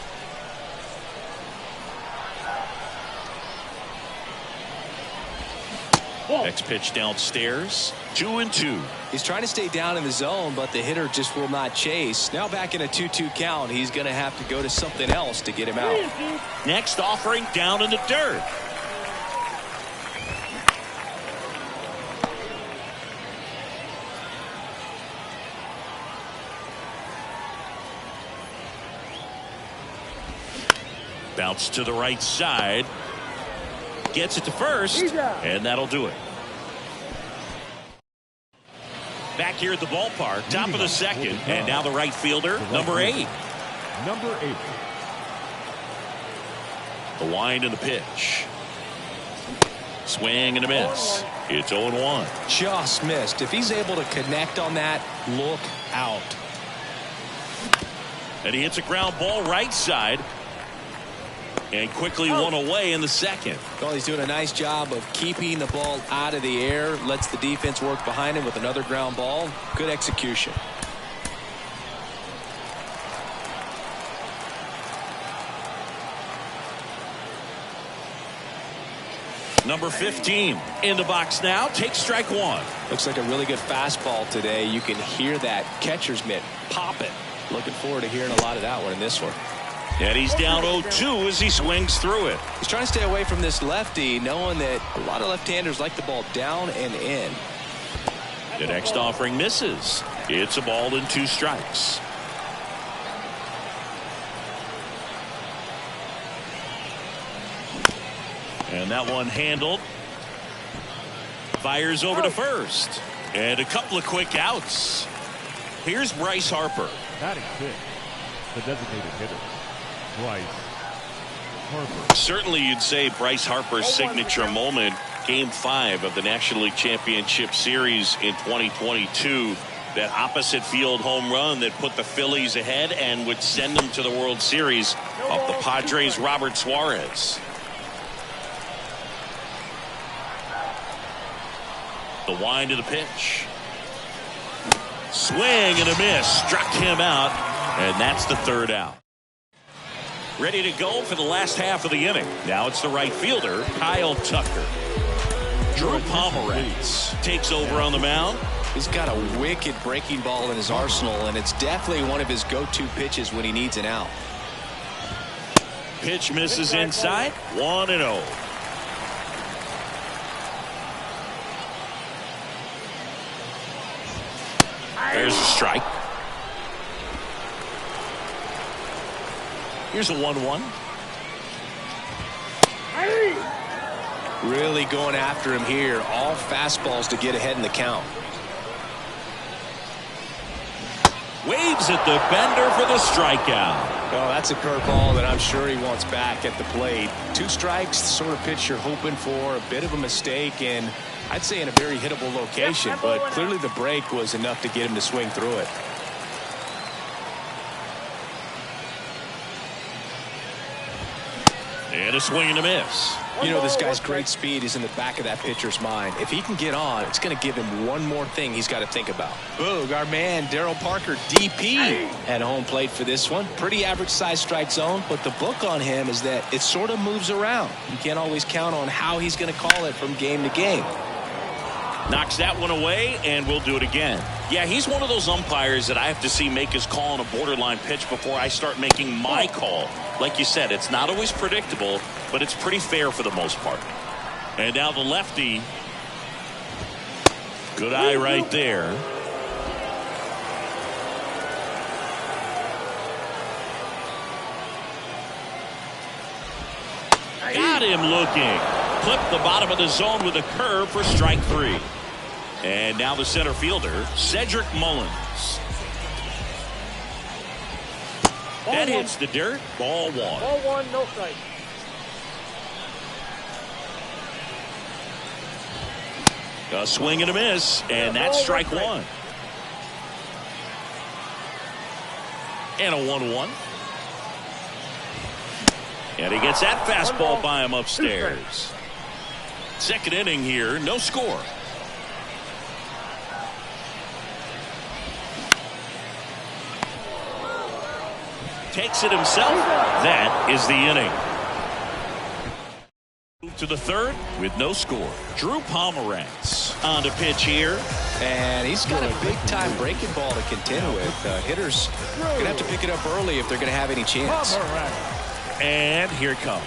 Next pitch downstairs. 2-2. He's trying to stay down in the zone, but the hitter just will not chase. Now back in a 2-2 count, he's going to have to go to something else to get him out. Next offering down in the dirt. Bounce to the right side. Gets it to first, and that'll do it. Back here at the ballpark, top of the second, and now the right fielder, number 8. Number 8. The wind and the pitch. Swing and a miss. It's 0-1. Just missed. If he's able to connect on that, look out. And he hits a ground ball right side. And quickly one away in the second. Well, he's doing a nice job of keeping the ball out of the air. Lets the defense work behind him with another ground ball. Good execution. Number 15 in the box now. Takes strike one. Looks like a really good fastball today. You can hear that catcher's mitt popping. Looking forward to hearing a lot of that one in this one. And he's down 0-2 as he swings through it. He's trying to stay away from this lefty, knowing that a lot of left-handers like the ball down and in. The next offering misses. It's a ball and 2 strikes. And that one handled. Fires over to first. And a couple of quick outs. Here's Bryce Harper. Batting 6, the designated hitter, Bryce Harper. Certainly you'd say Bryce Harper's signature moment, Game 5 of the National League Championship Series in 2022. That opposite field home run that put the Phillies ahead and would send them to the World Series off the Padres' Robert Suarez. The wind of the pitch. Swing and a miss. Struck him out. And that's the 3rd out. Ready to go for the last half of the inning. Now it's the right fielder, Kyle Tucker. Drew Pomeranz takes over on the mound. He's got a wicked breaking ball in his arsenal, and it's definitely one of his go-to pitches when he needs an out. Pitch misses inside. 1-0. There's a strike. Here's a 1-1. Really going after him here. All fastballs to get ahead in the count. Waves at the bender for the strikeout. Oh, that's a curveball that I'm sure he wants back at the plate. 2 strikes, the sort of pitch you're hoping for. A bit of a mistake, and I'd say in a very hittable location, but clearly the break was enough to get him to swing through it. And a swing and a miss. You know, this guy's great speed is in the back of that pitcher's mind. If he can get on, it's going to give him one more thing he's got to think about. Boog, our man, Darryl Parker, DP, at home plate for this one. Pretty average size strike zone, but the book on him is that it sort of moves around. You can't always count on how he's going to call it from game to game. Knocks that one away, and we'll do it again. Yeah, he's one of those umpires that I have to see make his call on a borderline pitch before I start making my call. Like you said, it's not always predictable, but it's pretty fair for the most part. And now the lefty. Good eye right there. Got him looking. Clipped the bottom of the zone with a curve for strike 3. And now the center fielder, Cedric Mullins. That hits the dirt. Ball 1. Ball 1, no strike. A swing and a miss, and that's strike 1. And a 1-1. And he gets that fastball by him upstairs. Second inning here, no score. Takes it himself. That is the inning. To the 3rd with no score. Drew Pomeranz on to pitch here. And he's got a big-time breaking ball to contend with. Hitters going to have to pick it up early if they're going to have any chance. And here it comes.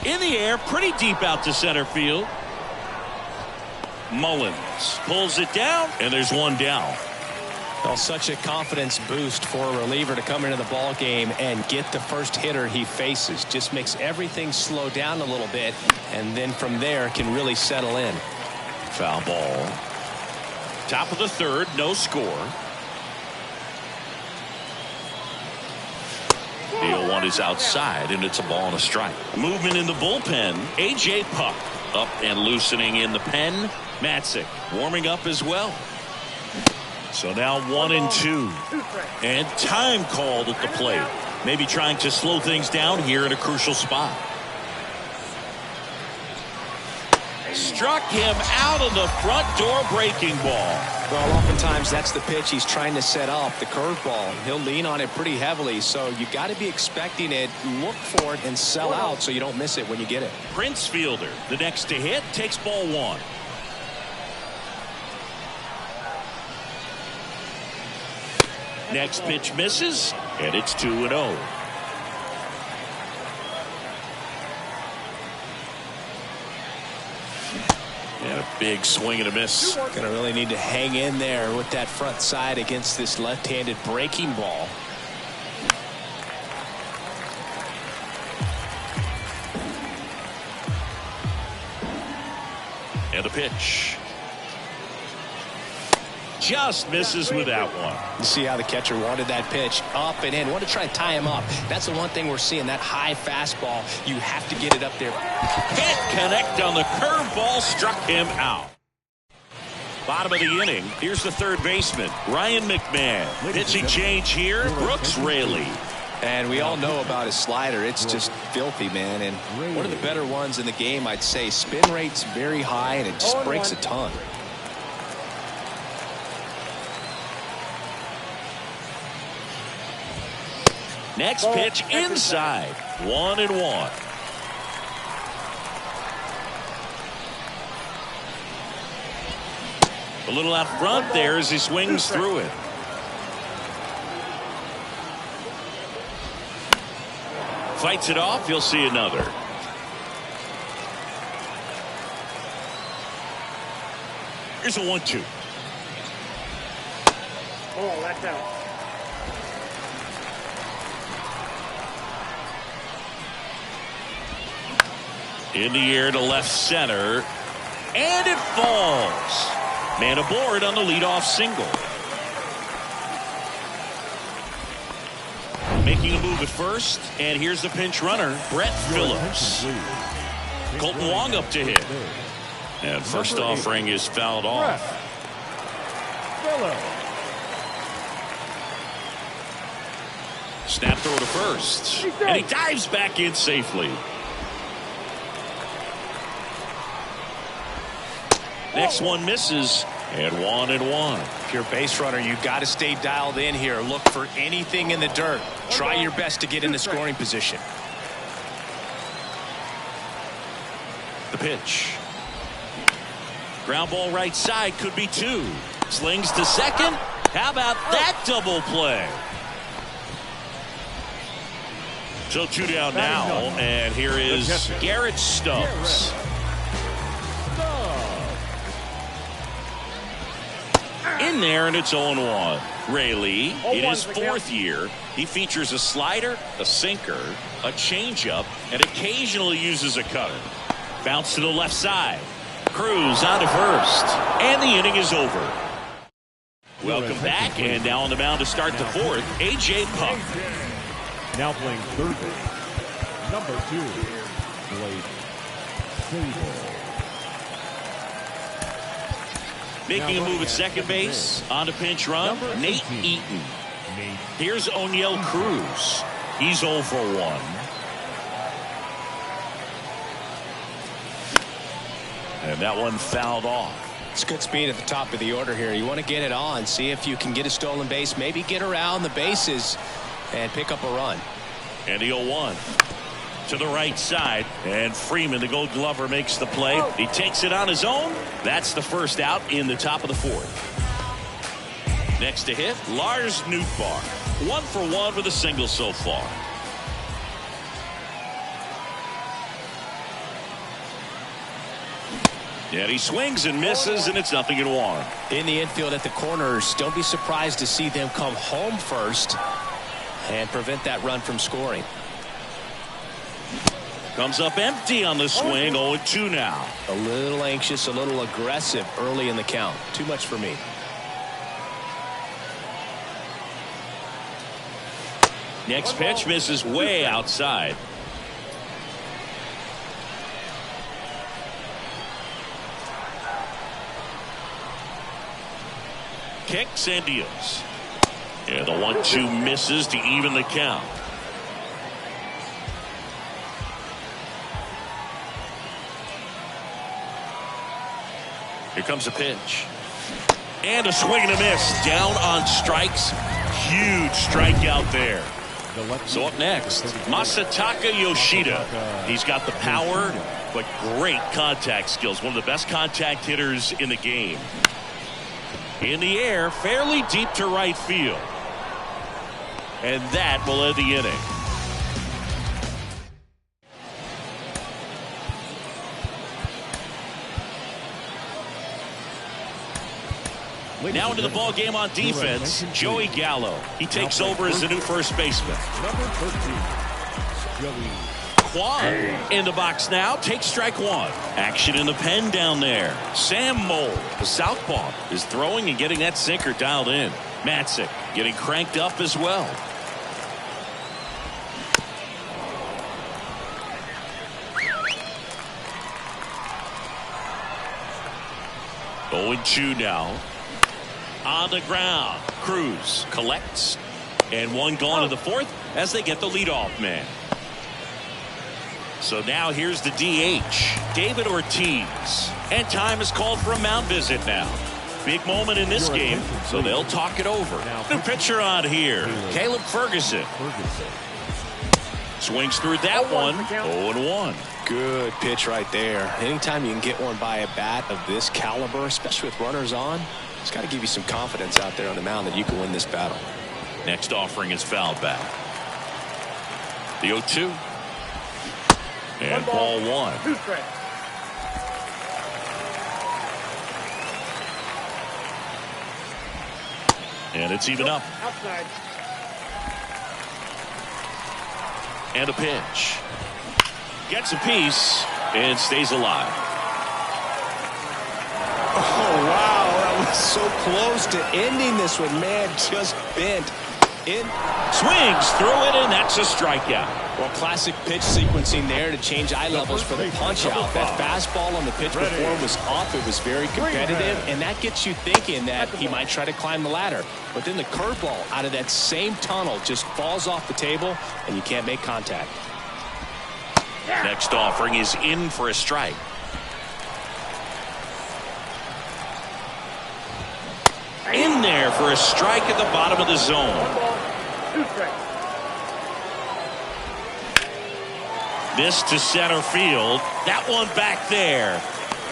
In the air, pretty deep out to center field. Mullins pulls it down, and there's one down. Well, such a confidence boost for a reliever to come into the ball game and get the first hitter he faces. Just makes everything slow down a little bit, and then from there can really settle in. Foul ball. Top of the 3rd, no score. The 0-1 is outside, and it's a ball and a strike. Movement in the bullpen. A.J. Puck up and loosening in the pen. Matzik warming up as well. So now 1-2. And time called at the plate. Maybe trying to slow things down here in a crucial spot. Struck him out of the front door breaking ball. Well, oftentimes that's the pitch he's trying to set up, the curveball. He'll lean on it pretty heavily, so you got to be expecting it, look for it, and sell out so you don't miss it when you get it. Prince fielder, the next to hit, takes ball one. Next pitch misses, and it's 2-0. And a big swing and a miss. Gonna really need to hang in there with that front side against this left-handed breaking ball. And a pitch. Just misses with that one. You see how the catcher wanted that pitch up and in. Want to try to tie him up. That's the one thing we're seeing, that high fastball. You have to get it up there. Can't connect on the curveball, struck him out. Bottom of the inning, here's the third baseman, Ryan McMahon. Pitching change here, Brooks Raley. And we all know about his slider. It's just filthy, man. And one of the better ones in the game, I'd say. Spin rate's very high, and it just breaks a ton. Next pitch inside, 1-1. A little out front there as he swings through it. Fights it off, you'll see another. Here's a 1-2. Oh, that's out. In the air to left center, and it falls. Man aboard on the leadoff single. Making a move at first, and here's the pinch runner, Brett Phillips. Colton Wong up to hit. And first offering is fouled off. Snap throw to first, and he dives back in safely. Next one misses, and 1-1. If you're a base runner, you got to stay dialed in here. Look for anything in the dirt. Try your best to get in the scoring position. The pitch. Ground ball right side, could be two. Slings to second. How about that double play? So 2 down now, and here is Garrett Stubbs. In there, and it's 0-1. Raley, in his fourth year, he features a slider, a sinker, a changeup, and occasionally uses a cutter. Bounce to the left side. Cruz on to first, and the inning is over. Welcome back, and now on the mound to start the fourth, A.J. Puk. Now playing third base, number 2, Blake Sable. Making a move at second base, on to pinch run, Nate Eaton. Here's O'Neill Cruz. He's 0 for 1. And that one fouled off. It's good speed at the top of the order here. You want to get it on, see if you can get a stolen base, maybe get around the bases and pick up a run. And the 0-1 to the right side, and Freeman, the Gold Glover, makes the play. He takes it on his own. That's the first out in the top of the fourth. Next to hit, Lars Nootbaar. 1 for 1 with a single so far. And he swings and misses, and it's 0-1. In the infield at the corners, don't be surprised to see them come home first and prevent that run from scoring. Comes up empty on the swing, 0-2 now. A little anxious, a little aggressive early in the count. Too much for me. Next pitch misses way outside. kicks and deals. And the 1-2 misses to even the count. Here comes a pitch. And a swing and a miss. Down on strikes. Huge strikeout there. So up next, Masataka Yoshida. He's got the power, but great contact skills. One of the best contact hitters in the game. In the air, fairly deep to right field. And that will end the inning. Now into the ball game on defense, Joey Gallo. He takes over as the new first baseman. Number 13, Joey. Kwan in the box now, takes strike one. Action in the pen down there. Sam Moll, the southpaw, is throwing and getting that sinker dialed in. Matzik getting cranked up as well. Going 2 now. On the ground, Cruz collects, and one gone to the fourth as they get the leadoff man. So now here's the DH, David Ortiz, and time is called for a mound visit now. Big moment in this game, so they'll talk it over. New pitcher on here, Caleb Ferguson. Swings through that one, 0-1. Good pitch right there. Anytime you can get one by a bat of this caliber, especially with runners on, it's got to give you some confidence out there on the mound that you can win this battle. Next offering is fouled back. The 0-2. And ball 1. 2 strikes. And it's even up. Outside. And a pitch. Gets a piece and stays alive. Oh, wow. That was so close to ending this one. Man, just bent in. Swings through it, and that's a strikeout. Well, classic pitch sequencing there to change eye levels for the punch out. That fastball on the pitch before was up. It was very competitive, and that gets you thinking that he might try to climb the ladder. But then the curveball out of that same tunnel just falls off the table, and you can't make contact. Next offering is in for a strike. In there for a strike at the bottom of the zone. 2 strikes. This to center field. That one back there.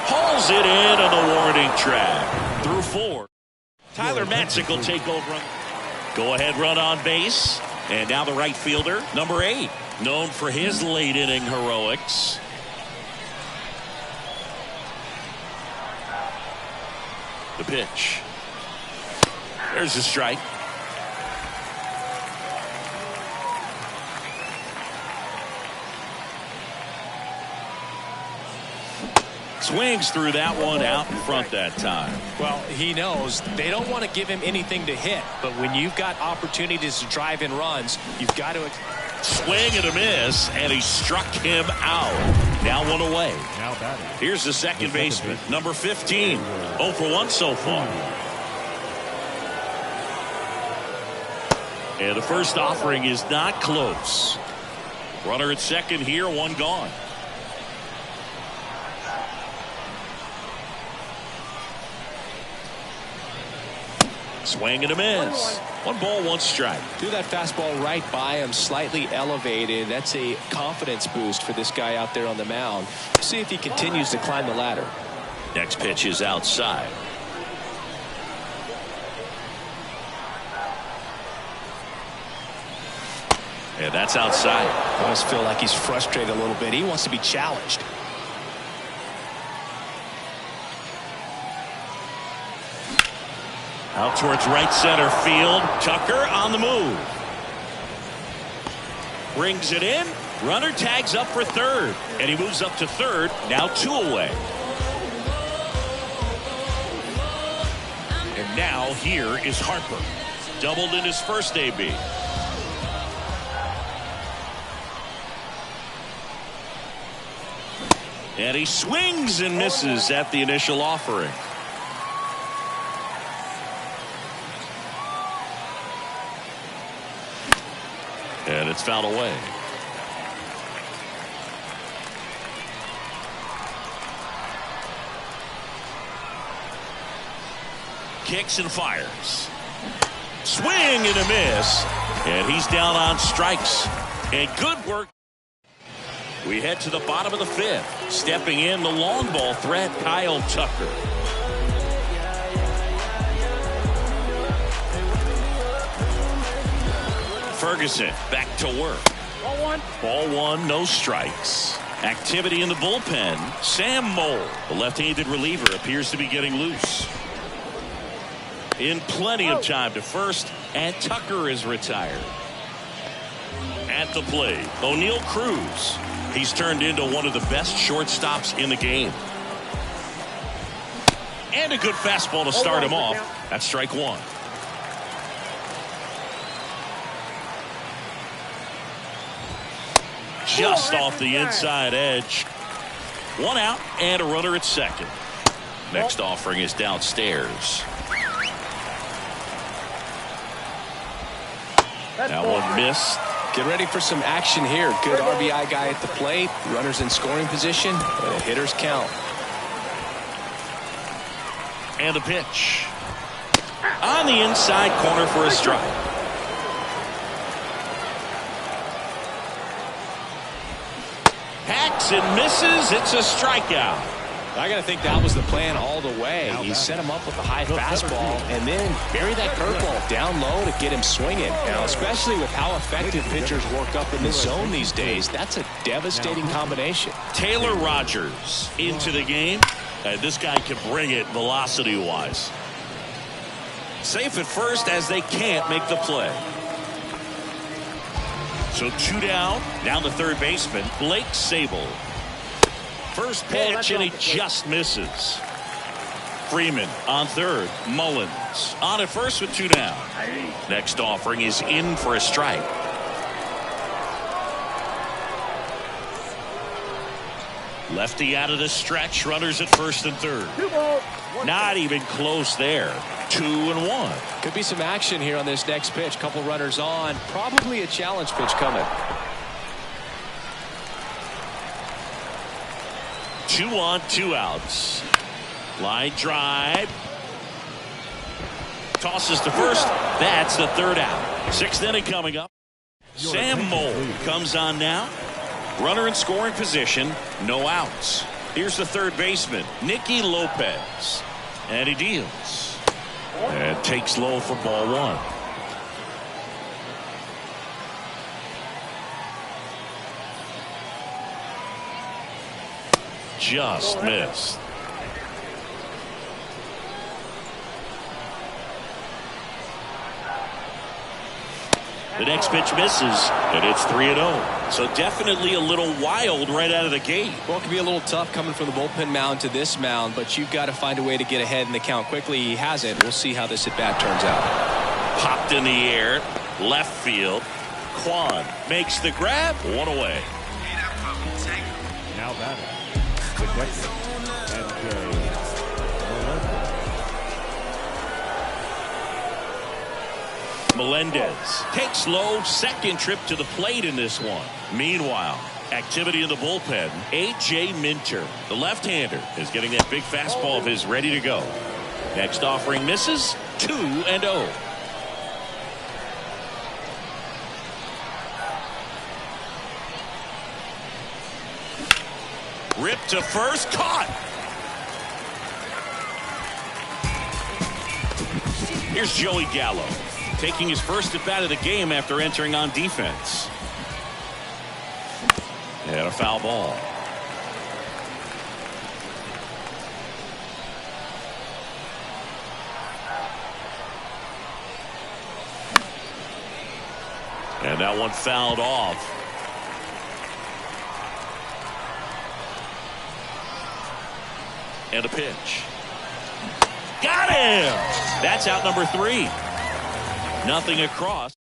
Hauls it in on the warning track. Through 4. Tyler Matzik will take over. Go ahead run on base. And now the right fielder, number 8. Known for his late inning heroics. The pitch. There's a strike. Swings through that one out in front that time. Well, he knows they don't want to give him anything to hit, but when you've got opportunities to drive in runs, you've got to swing and a miss, and he struck him out. Now one away. Now batting. Here's the second baseman, number 15. 0 for 1 so far. And the first offering is not close. Runner at second here, one gone. Swing and a miss. 1 ball, 1 strike. Threw that fastball right by him, slightly elevated. That's a confidence boost for this guy out there on the mound. See if he continues to climb the ladder. Next pitch is outside. And that's outside. I almost feel like he's frustrated a little bit. He wants to be challenged. Out towards right center field. Tucker on the move. Brings it in. Runner tags up for third. And he moves up to third. Now 2 away. And now here is Harper. Doubled in his first AB. And he swings and misses at the initial offering. it's fouled away. Kicks and fires. Swing and a miss. And he's down on strikes. And good work. We head to the bottom of the fifth. Stepping in, the long ball threat, Kyle Tucker. Ferguson back to work. Ball one. Ball one, no strikes. Activity in the bullpen. Sam Mole, the left-handed reliever, appears to be getting loose. In plenty of time to first, and Tucker is retired. At the plate, O'Neal Cruz. He's turned into one of the best shortstops in the game. And a good fastball to start him off. That's strike one. Just off the inside edge. One out and a runner at second. Next offering is downstairs. That one missed. Get ready for some action here. Good RBI guy at the plate. Runners in scoring position. And a hitter's count. And the pitch. On the inside corner for a strike. Hacks and misses. It's a strikeout. I got to think that was the plan all the way. He set him up with a high fastball and then bury that curveball down low to get him swinging. Now, especially with how effective pitchers work up in the zone these days, that's a devastating combination. Taylor Rogers into the game. This guy can bring it velocity-wise. Safe at first as they can't make the play. So two down. Now the third baseman, Blake Sable. First pitch, and he just misses. Freeman on third. Mullins on at first with two down. Next offering is in for a strike. Lefty out of the stretch. Runners at first and third. Not even close there. 2-1. Could be some action here on this next pitch. Couple runners on. Probably a challenge pitch coming. 2 on, 2 outs. Line drive. Tosses to first. That's the third out. Sixth inning coming up. Sam Mole comes on now. Runner in scoring position. No outs. Here's the third baseman, Nicky Lopez. And he deals. And takes low for ball one. Just missed. The next pitch misses, and it's 3-0. So definitely a little wild right out of the gate. Well, it can be a little tough coming from the bullpen mound to this mound, but you've got to find a way to get ahead in the count quickly. He hasn't. We'll see how this at-bat turns out. Popped in the air, left field. Kwan makes the grab, one away. Now batting, the catcher, MJ. Melendez takes low, second trip to the plate in this one. Meanwhile, activity in the bullpen. A.J. Minter, the left-hander, is getting that big fastball of his ready to go. Next offering misses. 2-0. Ripped to first, caught. Here's Joey Gallo, taking his first at bat of the game after entering on defense. And a foul ball. And that one fouled off. And a pitch. Got him! That's out number 3. Nothing across.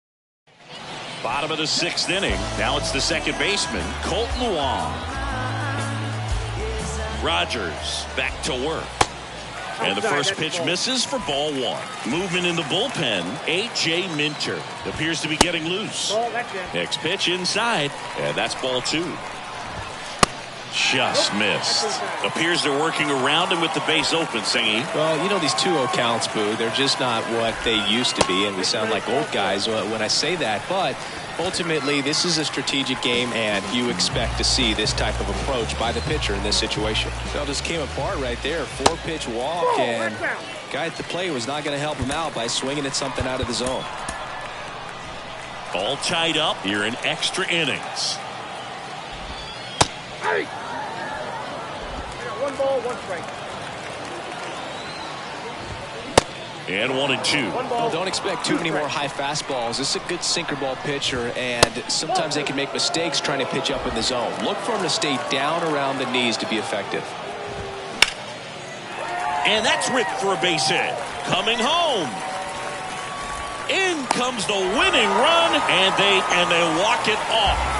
Bottom of the 6th inning. Now it's the second baseman, Colton Wong. Rogers back to work. And the first pitch misses for ball one. Movement in the bullpen. A.J. Minter appears to be getting loose. Next pitch inside, and that's ball two. Just missed. Appears they're working around him with the base open, Singy. Well, you know, these 2-0 counts, Boo, they're just not what they used to be, and we sound like old guys when I say that. But ultimately, this is a strategic game, and you expect to see this type of approach by the pitcher in this situation. So it just came apart right there. 4-pitch walk, and guy at the plate was not going to help him out by swinging at something out of the zone. All tied up here in extra innings. Hey! 1 ball, 1 strike. And 1-2. Well, don't expect too many more high fastballs. This is a good sinker ball pitcher, and sometimes they can make mistakes trying to pitch up in the zone. Look for him to stay down around the knees to be effective. And that's ripped for a base hit. Coming home. In comes the winning run, and they walk it off.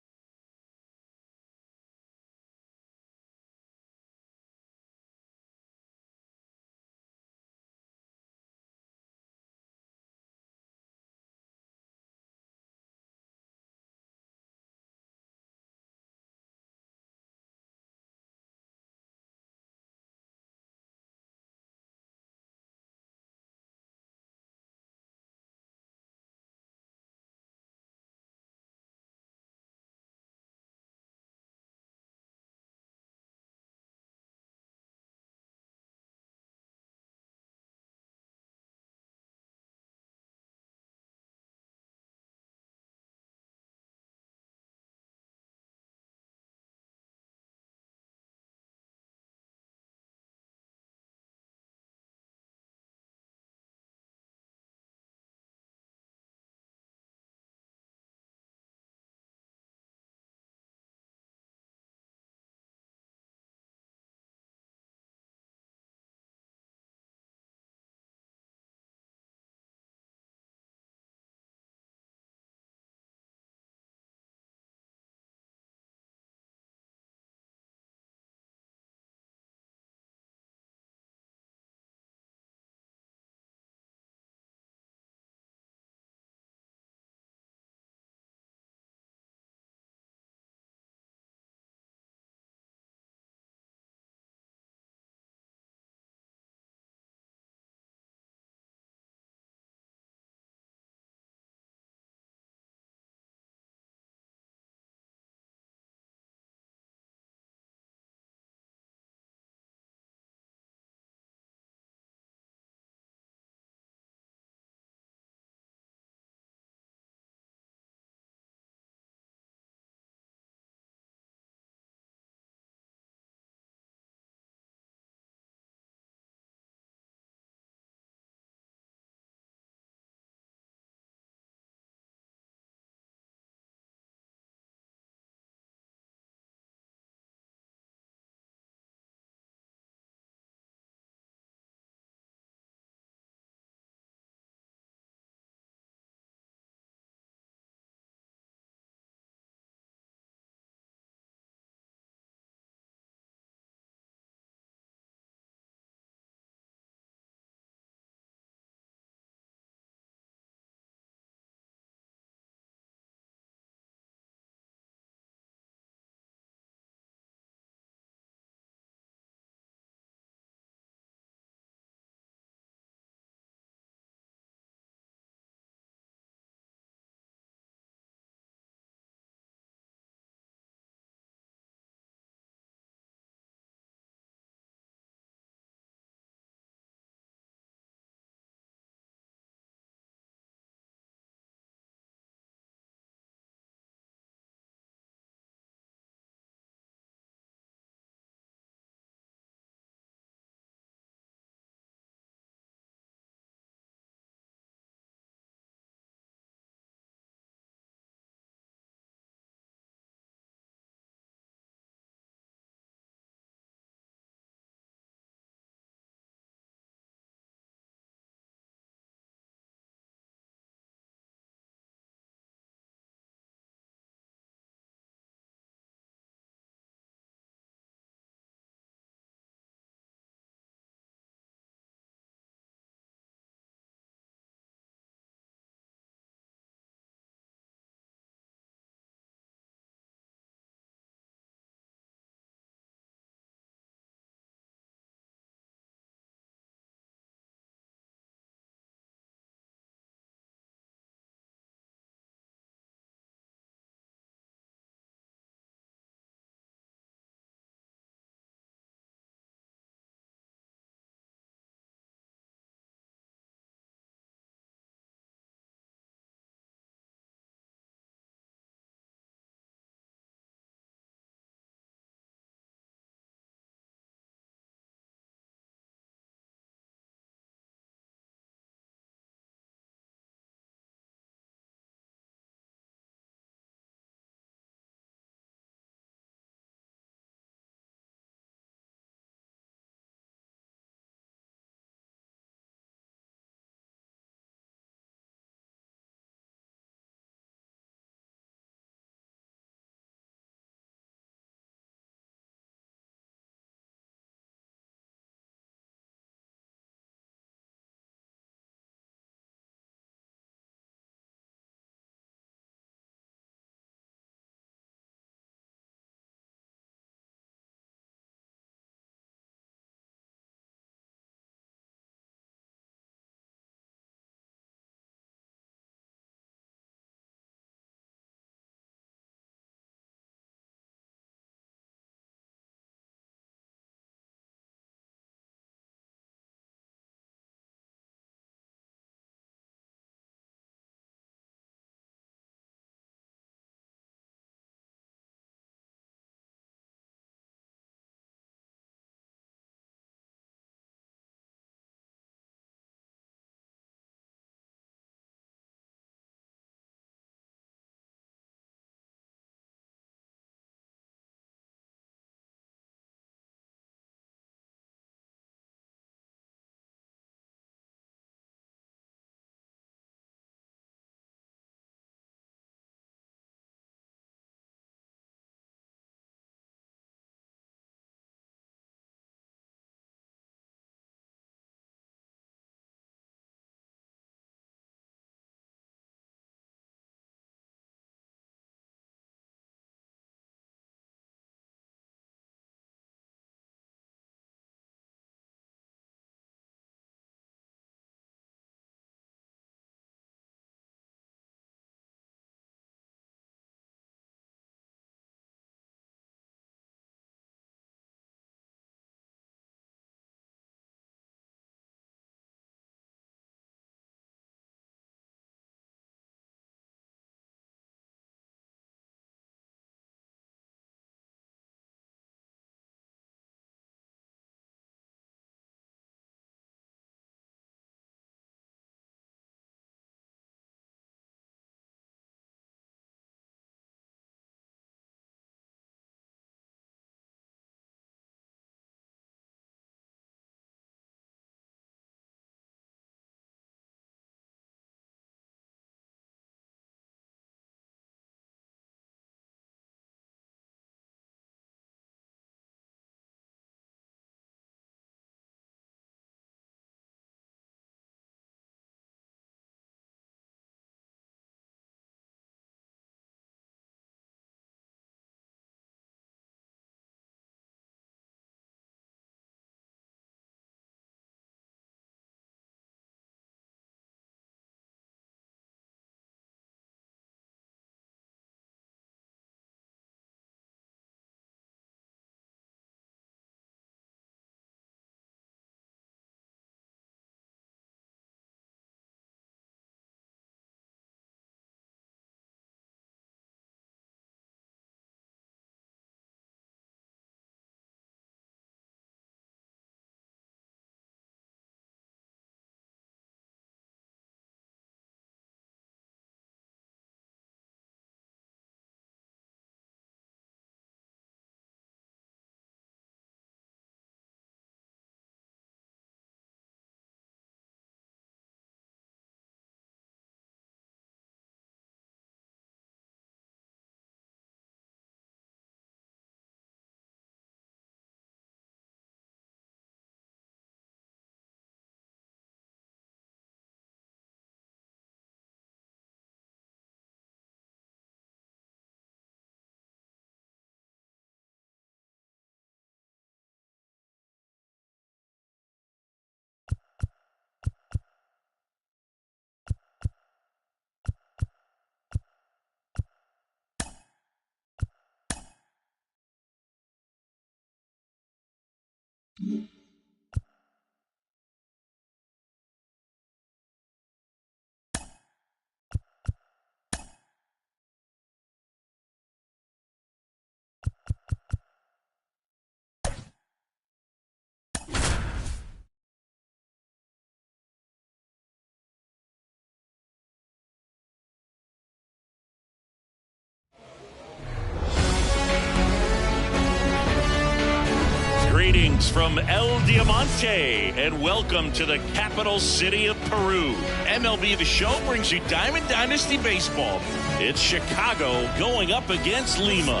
Greetings from El Diamante and welcome to the capital city of Peru. MLB The Show brings you Diamond Dynasty Baseball. It's Chicago going up against Lima.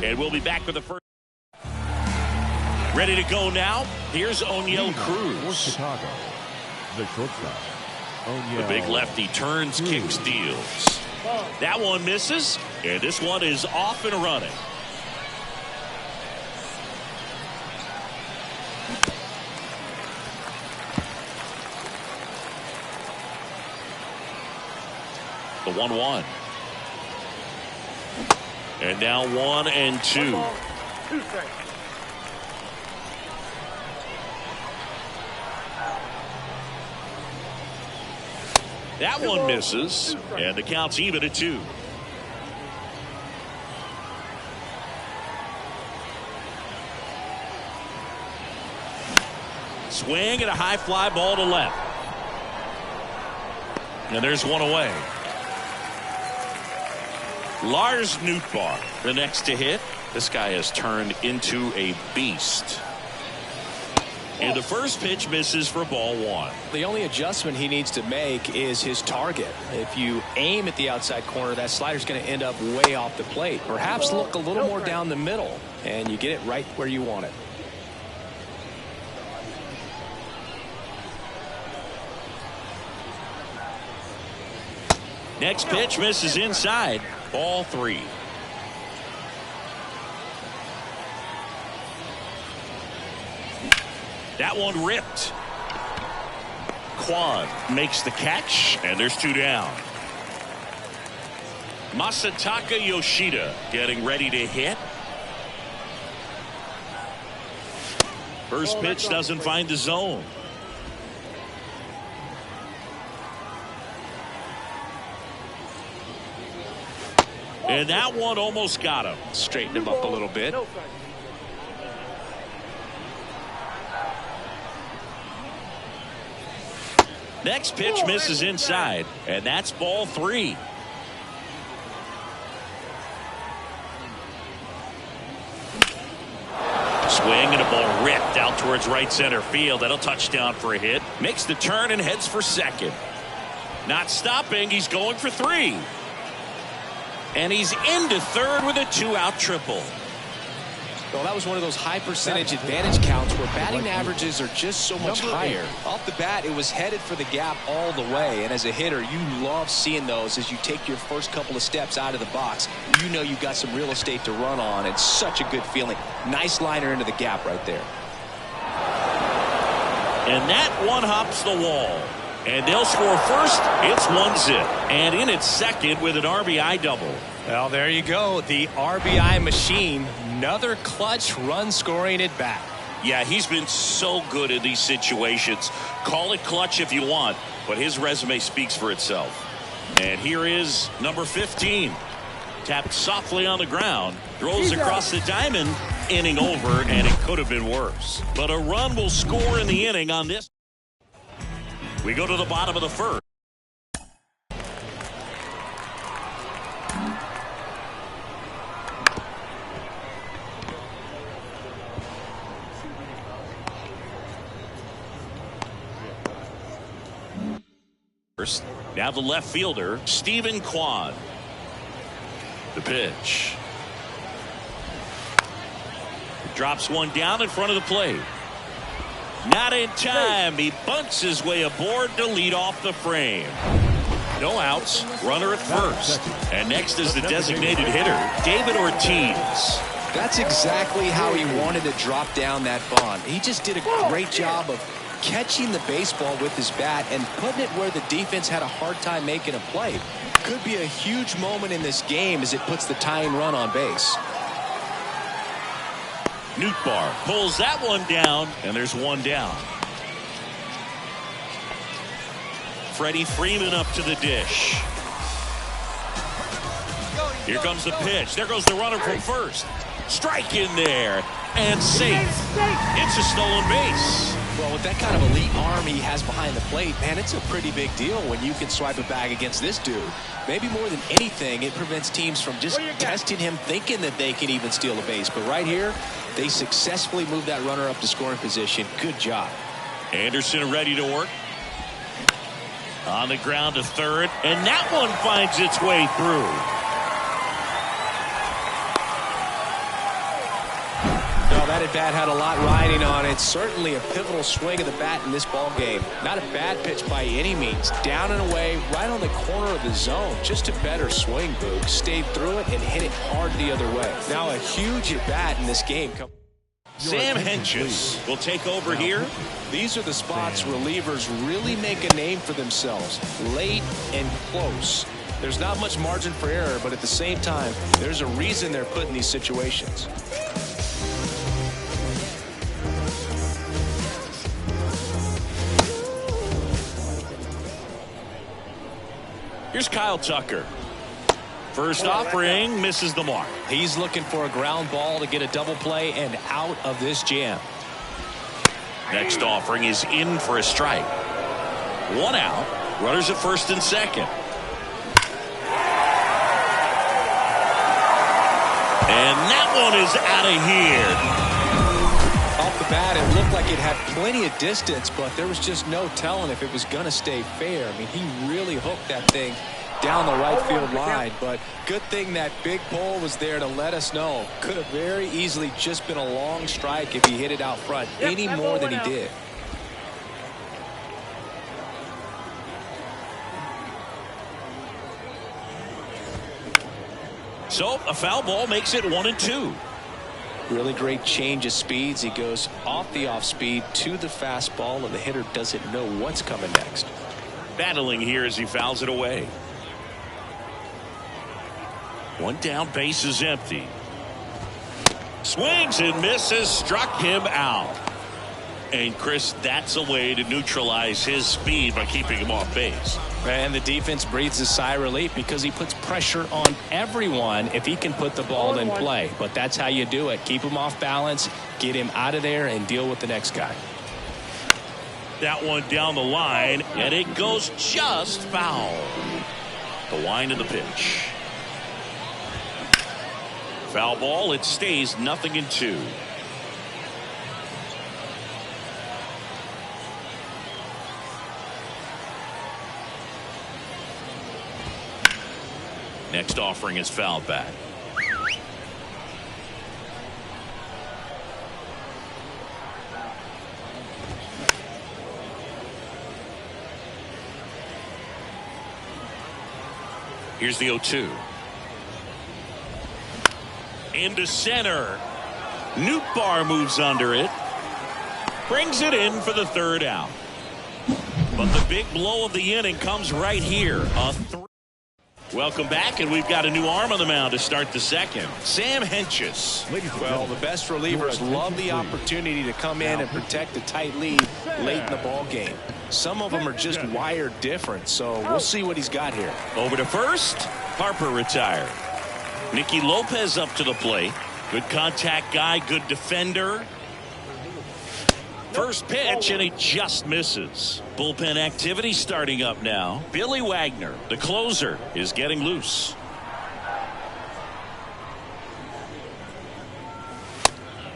And we'll be back with the first. Ready to go now? Here's O'Neill For Cruz. Chicago, the shortstop. The big lefty turns, kicks, deals. That one misses, and this one is off and running. The 1-1. And now 1 and 2. 2 strikes. That one misses, and the count's even at 2. Swing and a high fly ball to left. And there's one away. Lars Nootbaar, the next to hit. This guy has turned into a beast. And the first pitch misses for ball 1. The only adjustment he needs to make is his target. If you aim at the outside corner, that slider's going to end up way off the plate. Perhaps look a little more down the middle, and you get it right where you want it. Next pitch misses inside. Ball 3. That one ripped. Kwan makes the catch, and there's 2 down. Masataka Yoshida getting ready to hit. First pitch doesn't find the zone. And that one almost got him. Straighten him up a little bit. Next pitch misses inside, and that's ball 3. Swing and a ball ripped out towards right center field. That'll touchdown for a hit. Makes the turn and heads for second. Not stopping. He's going for 3. And he's into third with a 2-out triple. Well, that was one of those high percentage advantage counts where batting averages are just so much higher. Off the bat, it was headed for the gap all the way. And as a hitter, you love seeing those as you take your first couple of steps out of the box. You know you've got some real estate to run on. It's such a good feeling. Nice liner into the gap right there. And that one hops the wall. And they'll score first. It's 1-zip. And in its second with an RBI double. Well, there you go. The RBI machine. Another clutch run scoring at bat. Yeah, he's been so good in these situations. Call it clutch if you want, but his resume speaks for itself. And here is number 15. Tapped softly on the ground. Throws across the diamond. Inning over, and it could have been worse. But a run will score in the inning on this. We go to the bottom of the first. Now the left fielder, Stephen Kwan. The pitch. Drops one down in front of the plate. Not in time. He bunts his way aboard to lead off the frame. No outs. Runner at first. And next is the designated hitter, David Ortiz. That's exactly how he wanted to drop down that bunt. He just did a great job of catching the baseball with his bat and putting it where the defense had a hard time making a play. Could be a huge moment in this game as it puts the tying run on base. Newtbar pulls that one down, and there's one down. Freddie Freeman up to the dish. Here comes the pitch. There goes the runner from first. Strike in there, and safe. It's a stolen base. Well, with that kind of elite arm he has behind the plate, man, it's a pretty big deal when you can swipe a bag against this dude. Maybe more than anything, it prevents teams from just testing him, thinking that they can even steal a base. But right here, they successfully moved that runner up to scoring position. Good job. Anderson ready to work. On the ground to third, and that one finds its way through. That at bat had a lot riding on it. Certainly a pivotal swing of the bat in this ball game. Not a bad pitch by any means. Down and away, right on the corner of the zone. Just a better swing, Boog. Stayed through it and hit it hard the other way. Now a huge at bat in this game. Sam Hentges will take over here. These are the spots relievers really make a name for themselves. Late and close. There's not much margin for error, but at the same time, there's a reason they're put in these situations. Here's Kyle Tucker. First offering misses the mark. He's looking for a ground ball to get a double play and out of this jam. Next offering is in for a strike. One out. Runners at first and second. And that one is out of here. Off the bat, it looked like it had plenty of distance, but there was just no telling if it was going to stay fair. I mean, he really hooked that thing down the right field line, but good thing that big pole was there to let us know. Could have very easily just been a long strike if he hit it out front any more than he did. So a foul ball makes it 1-2. Really great change of speeds. He goes off the off speed to the fastball, and the hitter doesn't know what's coming next. Battling here as he fouls it away. One down, base is empty. Swings and misses, struck him out. And Chris, that's a way to neutralize his speed by keeping him off base. And the defense breathes a sigh of relief because he puts pressure on everyone if he can put the ball in play. But that's how you do it. Keep him off balance, get him out of there, and deal with the next guy. That one down the line, and it goes just foul. The wind of the pitch. Foul ball, it stays 0-2. Next offering is fouled back. Here's the 0-2. Into center. Newtbar moves under it. Brings it in for the third out. But the big blow of the inning comes right here. Welcome back, and we've got a new arm on the mound to start the second. Sam Hentges. Well, the best relievers love the opportunity to come in and protect a tight lead late in the ball game. Some of them are just wired different, so we'll see what he's got here. Over to first. Harper retired. Nicky Lopez up to the plate. Good contact guy, good defender. First pitch, and he just misses. Bullpen activity starting up now. Billy Wagner, the closer, is getting loose.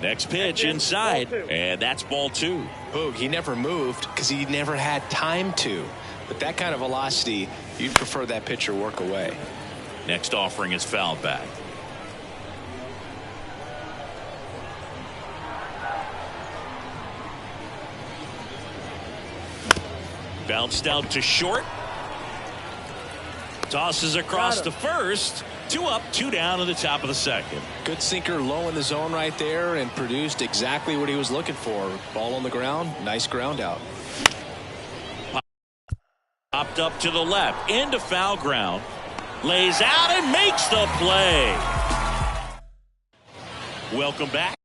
Next pitch inside, and that's ball 2. Boog, he never moved because he never had time to. But that kind of velocity, you'd prefer that pitcher work away. Next offering is fouled back. Bounced out to short. Tosses across to first. 2 up, 2 down in the top of the second. Good sinker low in the zone right there and produced exactly what he was looking for. Ball on the ground. Nice ground out. Popped up to the left. Into foul ground. Lays out and makes the play. Welcome back.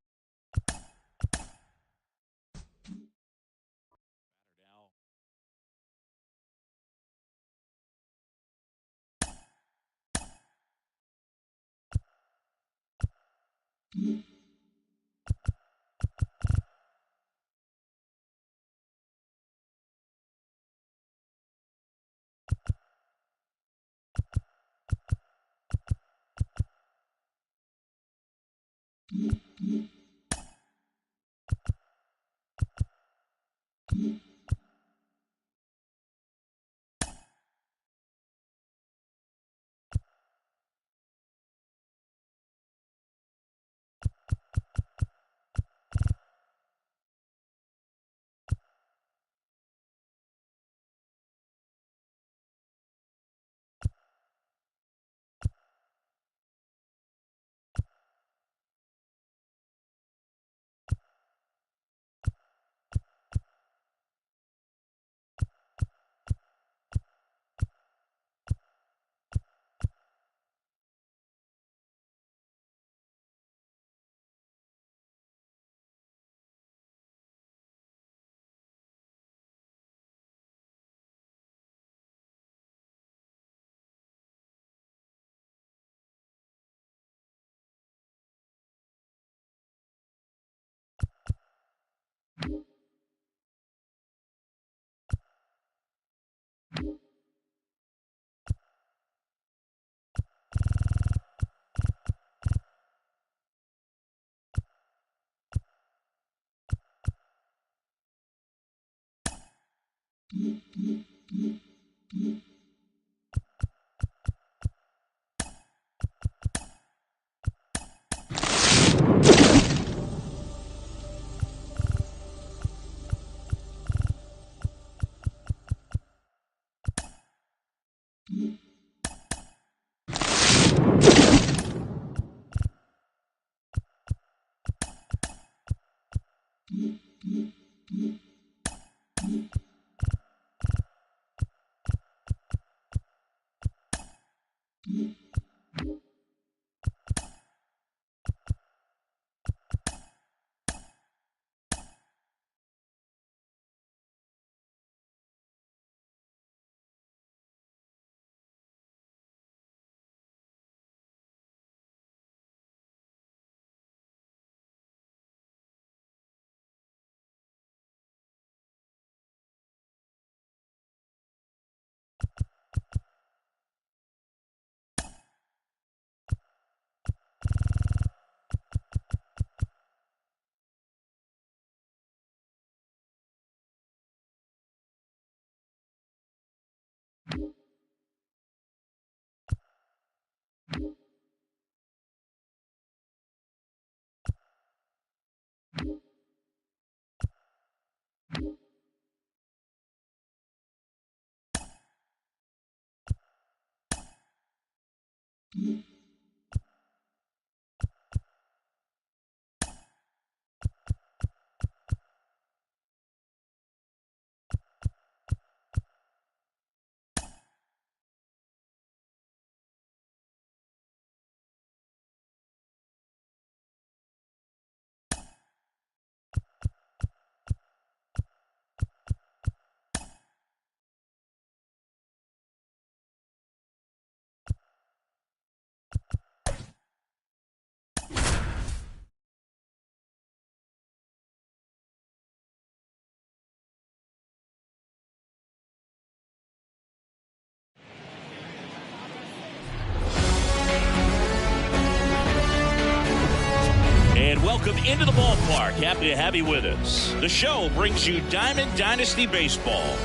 And welcome into the ballpark. Happy to have you with us. The show brings you Diamond Dynasty Baseball.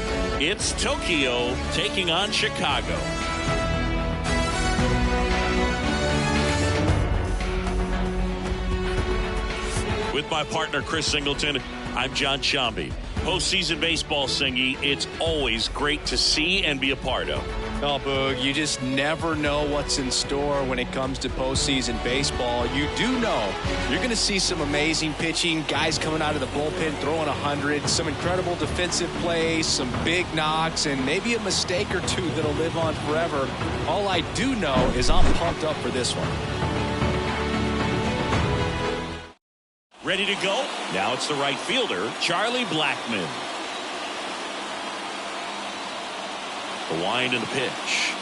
It's Tokyo taking on Chicago. With my partner, Chris Singleton, I'm John Shambi. Postseason baseball, Singy, it's always great to see and be a part of. Oh, Boog, you just never know what's in store when it comes to postseason baseball. You do know you're going to see some amazing pitching, guys coming out of the bullpen throwing 100, some incredible defensive plays, some big knocks, and maybe a mistake or two that'll live on forever. All I do know is I'm pumped up for this one. Ready to go? Now it's the right fielder, Charlie Blackmon. The wind and the pitch.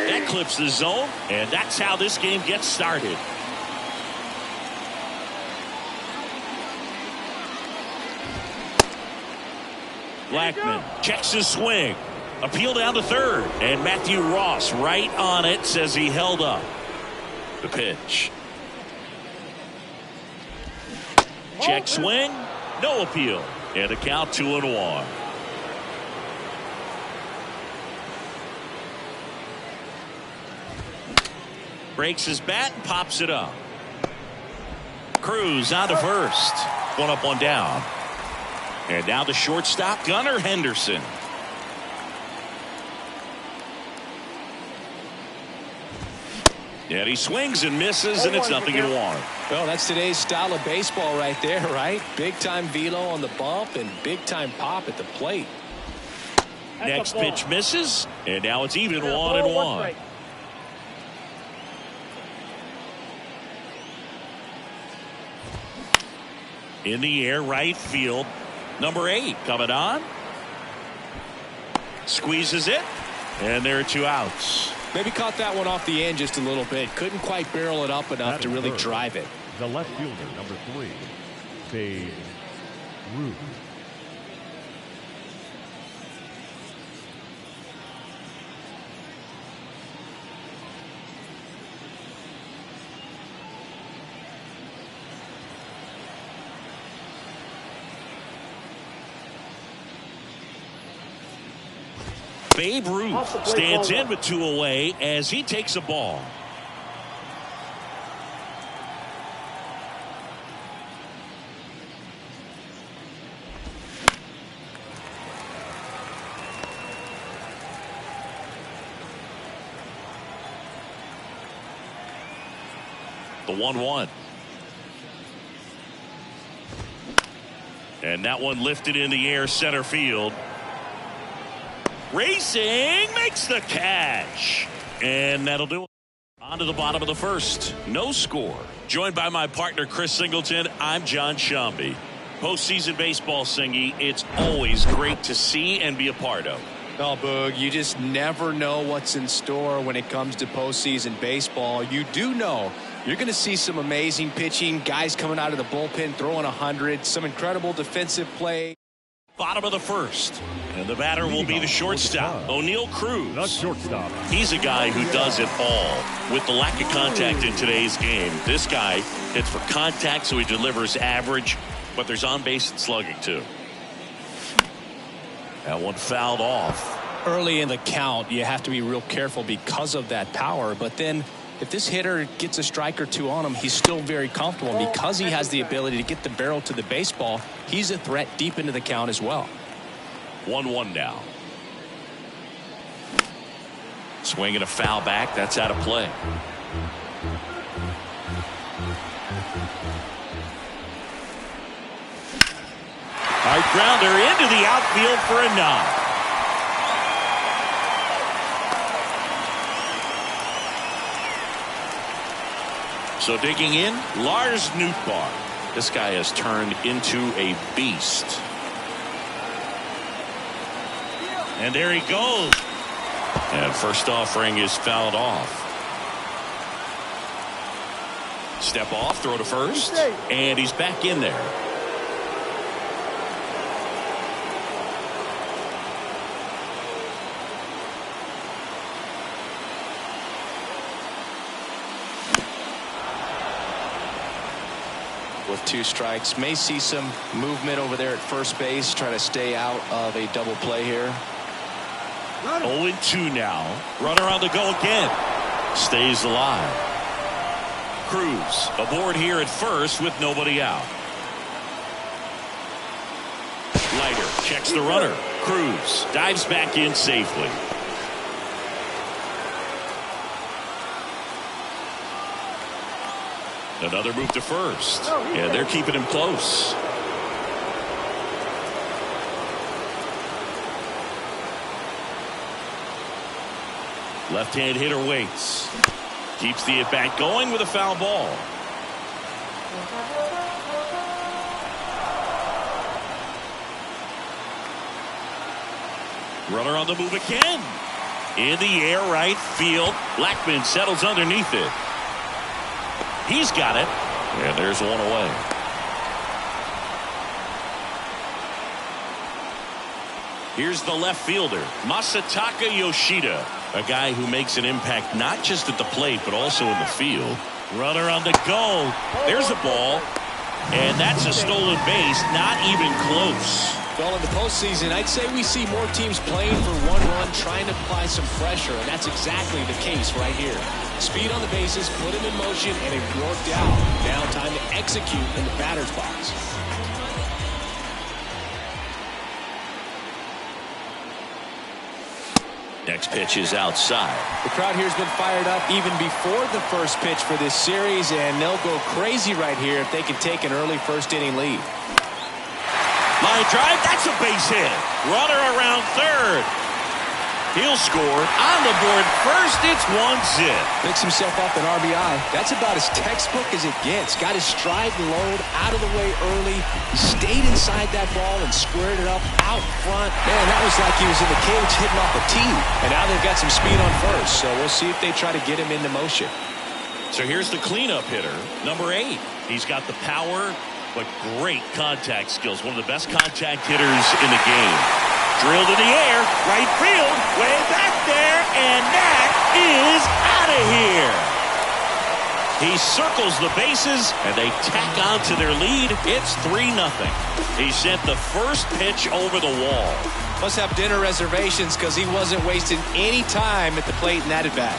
That clips the zone, and that's how this game gets started. Blackman checks his swing. Appeal down to third. And Matthew Ross right on it, says he held up. The pitch. Check swing. No appeal. And a count 2-1. Breaks his bat and pops it up. Cruz on to first. One up, one down. And now the shortstop, Gunnar Henderson. And he swings and misses, and it's 0-1. Well, that's today's style of baseball right there, right? Big-time velo on the bump and big-time pop at the plate. Next pitch misses, and now it's even 1-1. In the air, right field. Number 8 coming on. Squeezes it, and there are 2 outs. Maybe caught that one off the end just a little bit. Couldn't quite barrel it up enough to really drive it. The left fielder, number 3, Babe Ruth. Babe Ruth stands in with 2 away as he takes a ball. The 1-1. And that one lifted in the air, center field. Racing, makes the catch. And that'll do it. On to the bottom of the first. No score. Joined by my partner, Chris Singleton, I'm John Shambi. Postseason baseball, Singy, it's always great to see and be a part of. Oh, Boog, you just never know what's in store when it comes to postseason baseball. You do know you're going to see some amazing pitching, guys coming out of the bullpen throwing 100, some incredible defensive play. Bottom of the first. And the batter will be the shortstop, O'Neal Cruz. The shortstop. He's a guy who does it all. With the lack of contact in today's game, this guy hits for contact, so he delivers average, but there's on-base and slugging, too. That one fouled off. Early in the count, you have to be real careful because of that power, but then if this hitter gets a strike or 2 on him, he's still very comfortable. And because he has the ability to get the barrel to the baseball, he's a threat deep into the count as well. 1-1 now. Swinging a foul back. That's out of play. Hard grounder into the outfield for a knock. So digging in, Lars Nootbaar. This guy has turned into a beast. And there he goes. And first offering is fouled off. Step off, throw to first, and he's back in there. With 2 strikes, may see some movement over there at first base, try to stay out of a double play here. 0-2 now. Runner on the go again. Stays alive. Cruz aboard here at first with nobody out. Leiter checks the runner. Cruz dives back in safely. Another move to first. And they're keeping him close. Left-hand hitter waits. Keeps the at-bat going with a foul ball. Runner on the move again. In the air, right field. Blackman settles underneath it. He's got it. And there's one away. Here's the left fielder, Masataka Yoshida. A guy who makes an impact not just at the plate, but also in the field. Runner on the go. There's a ball. And that's a stolen base. Not even close. Well, in the postseason, I'd say we see more teams playing for one run, trying to apply some pressure, and that's exactly the case right here. Speed on the bases, put him in motion, and it worked out. Now time to execute in the batter's box. Next pitch is outside. The crowd here has been fired up even before the first pitch for this series, and they'll go crazy right here if they can take an early first-inning lead. Line drive, that's a base hit. Runner around third. He'll score on the board first. It's 1-0. Picks himself up an RBI. That's about as textbook as it gets. Got his stride and load out of the way early. He stayed inside that ball and squared it up out front. Man, that was like he was in the cage hitting off a tee. And now they've got some speed on first. So we'll see if they try to get him into motion. So here's the cleanup hitter, number 8. He's got the power, but great contact skills. One of the best contact hitters in the game. Drilled in the air, right field, way back there, and that is out of here. He circles the bases, and they tack on to their lead. It's 3-0. He sent the first pitch over the wall. Must have dinner reservations because he wasn't wasting any time at the plate in that at-bat.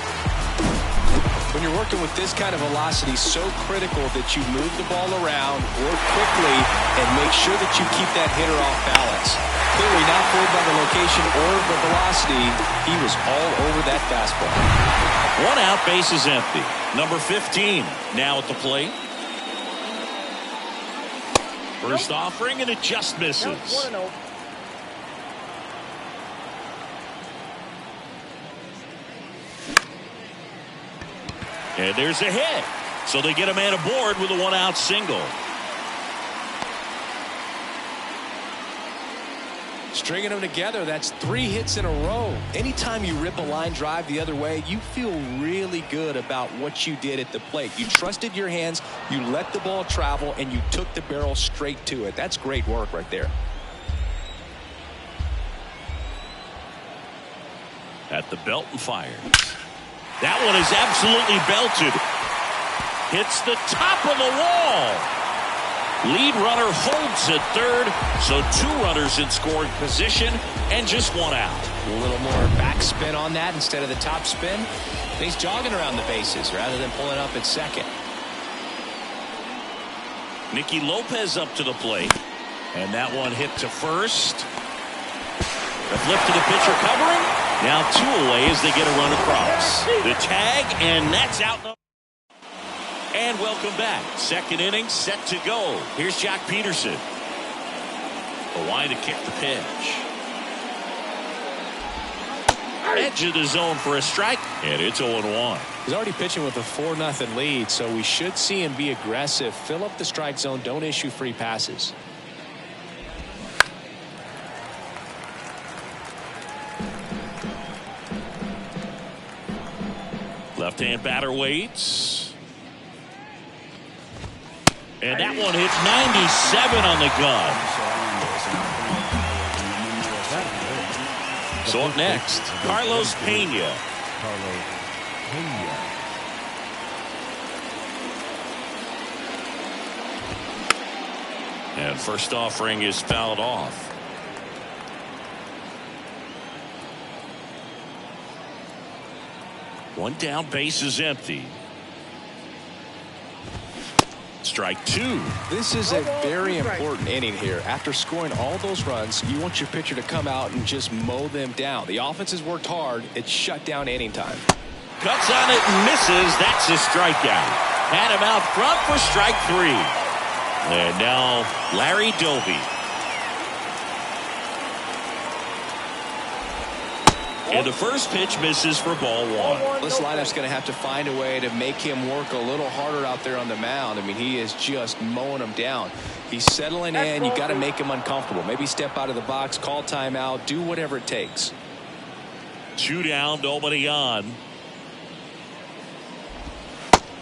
When you're working with this kind of velocity, so critical that you move the ball around, work quickly, and make sure that you keep that hitter off balance. Clearly not fooled by the location or the velocity. He was all over that fastball. 1 out, base is empty. Number 15 now at the plate. First offering, and it just misses. And there's a hit. So they get a man aboard with a 1-out single. Stringing them together, that's 3 hits in a row. Anytime you rip a line drive the other way, you feel really good about what you did at the plate. You trusted your hands, you let the ball travel, and you took the barrel straight to it. That's great work right there. At the belt and fires. That one is absolutely belted. Hits the top of the wall. Lead runner holds at third, so 2 runners in scoring position and just 1 out. A little more backspin on that instead of the top spin. He's jogging around the bases rather than pulling up at second. Nicky Lopez up to the plate, and that one hit to first. The flip to the pitcher covering. Now 2 away as they get a run across. The tag, and that's out. And welcome back. Second inning set to go. Here's Jack Peterson. The line to kick the pitch. Edge of the zone for a strike, and it's 0-1. He's already pitching with a 4-0 lead, so we should see him be aggressive. Fill up the strike zone. Don't issue free passes. Left-hand batter waits. And that one hits 97 on the gun. So up next, Carlos Pena. And first offering is fouled off. One down, base is empty. Strike 2. This is a very important inning here. After scoring all those runs, you want your pitcher to come out and just mow them down. The offense has worked hard. It's shut down inning time. Cuts on it and misses. That's a strikeout. Had him out front for strike 3. And now Larry Doby. And the first pitch misses for ball 1. This lineup's going to have to find a way to make him work a little harder out there on the mound. I mean, he is just mowing them down. He's settling in. You got to make him uncomfortable. Maybe step out of the box, call timeout, do whatever it takes. 2 down, nobody on.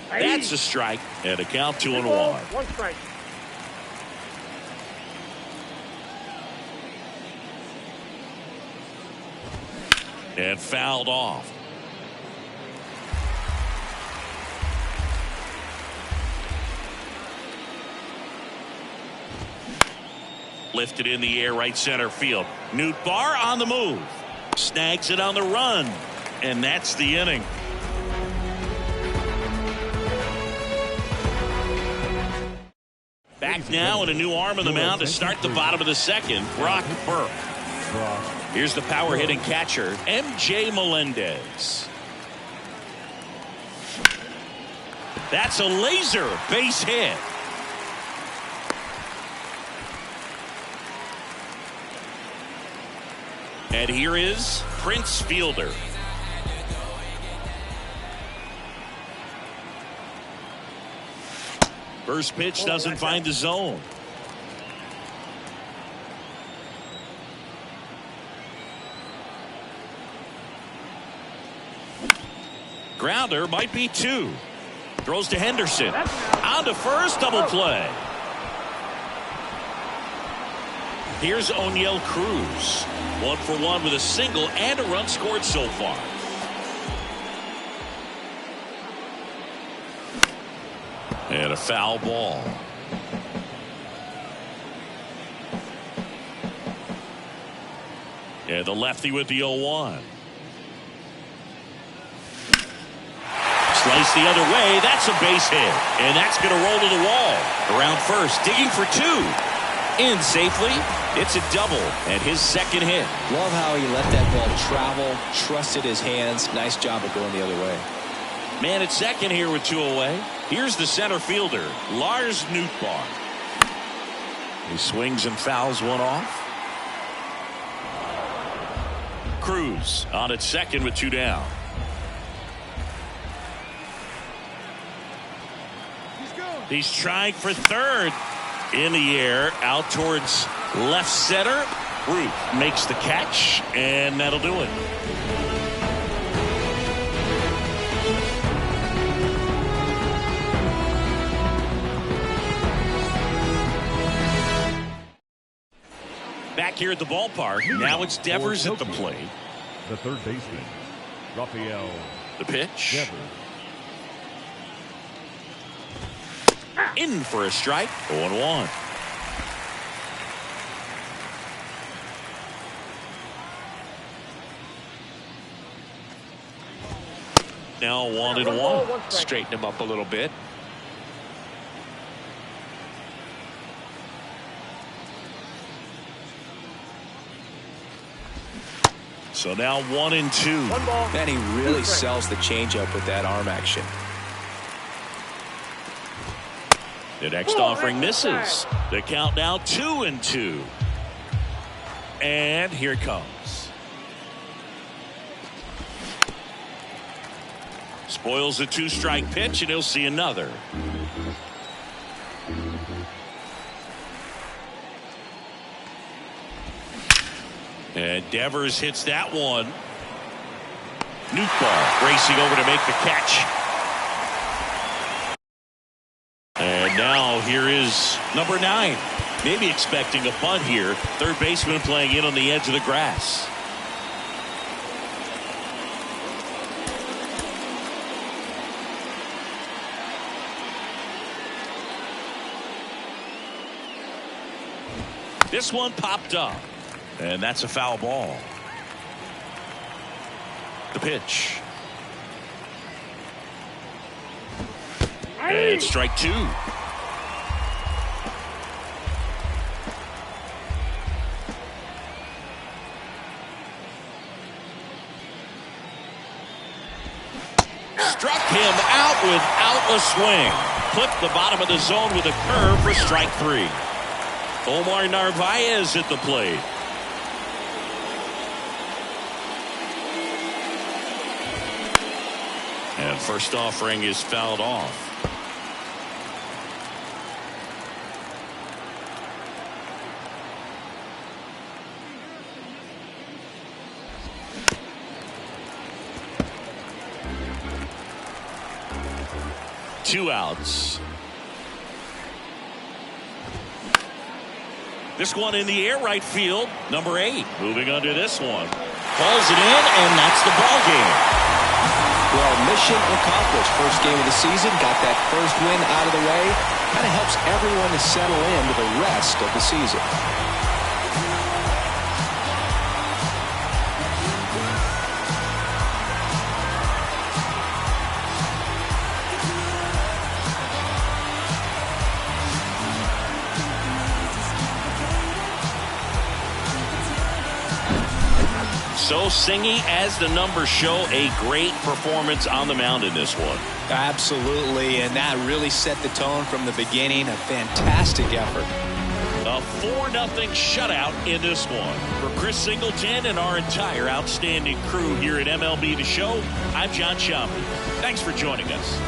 That's a strike, and a count 2-1. 1 strike. And fouled off. Lifted in the air, right center field. Nootbaar on the move. Snags it on the run. And that's the inning. Back now and a new arm on the mound to start the bottom of the second. Brock Burke. Here's the power hitting catcher, MJ Melendez. That's a laser base hit. And here is Prince Fielder. First pitch doesn't find the zone. Grounder might be 2. Throws to Henderson. On to first, double play. Here's O'Neill Cruz. 1 for 1 with a single and a run scored so far. And a foul ball. And the lefty with the 0-1. Slice the other way. That's a base hit. And that's going to roll to the wall. Around first, digging for 2. In safely. It's a double and his second hit. Love how he let that ball travel, trusted his hands. Nice job of going the other way. Man at second here with 2 away. Here's the center fielder, Lars Nootbaar. He swings and fouls one off. Cruz on at second with 2 down. He's trying for third. In the air, out towards left center. Ruth makes the catch, and that'll do it. Back here at the ballpark, now it's Devers at the plate. The third baseman, Rafael. The pitch. Devers. In for a strike. 0-1. Now 1-1. Straighten him up a little bit. So now 1-2. And he really sells the changeup with that arm action. The next offering misses. The count now 2-2. And here it comes. Spoils a 2-strike pitch, and he'll see another. And Devers hits that one. Nootbaar racing over to make the catch. And now here is number 9. Maybe expecting a bunt here. Third baseman playing in on the edge of the grass. This one popped up. And that's a foul ball. The pitch. And strike 2. Struck him out without a swing. Clipped the bottom of the zone with a curve for strike 3. Omar Narvaez at the plate. And first offering is fouled off. 2 outs. This one in the air, right field. Number 8 moving under this one. Calls it in, and that's the ball game. Well, mission accomplished. First game of the season. Got that first win out of the way. Kind of helps everyone to settle into the rest of the season. So Singy, as the numbers show, a great performance on the mound in this one. Absolutely, and that really set the tone from the beginning. A fantastic effort. A 4-0 shutout in this one. For Chris Singleton and our entire outstanding crew here at MLB The Show, I'm John Sciambi. Thanks for joining us.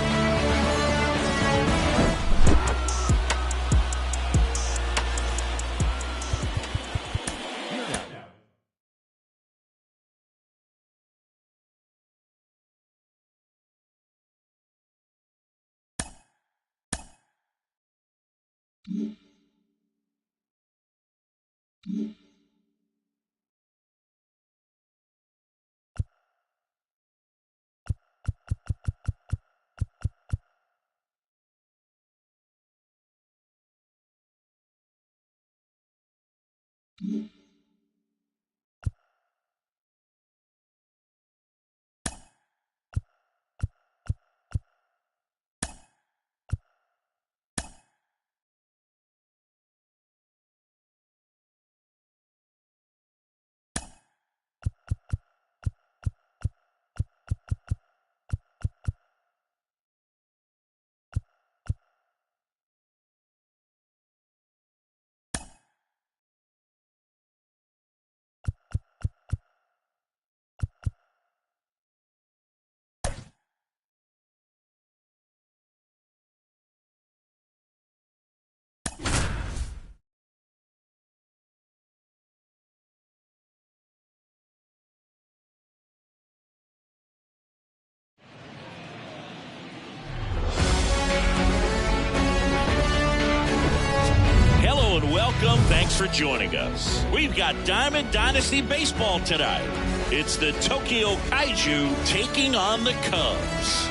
Welcome. Thanks for joining us. We've got Diamond Dynasty Baseball tonight. It's the Tokyo Kaiju taking on the Cubs.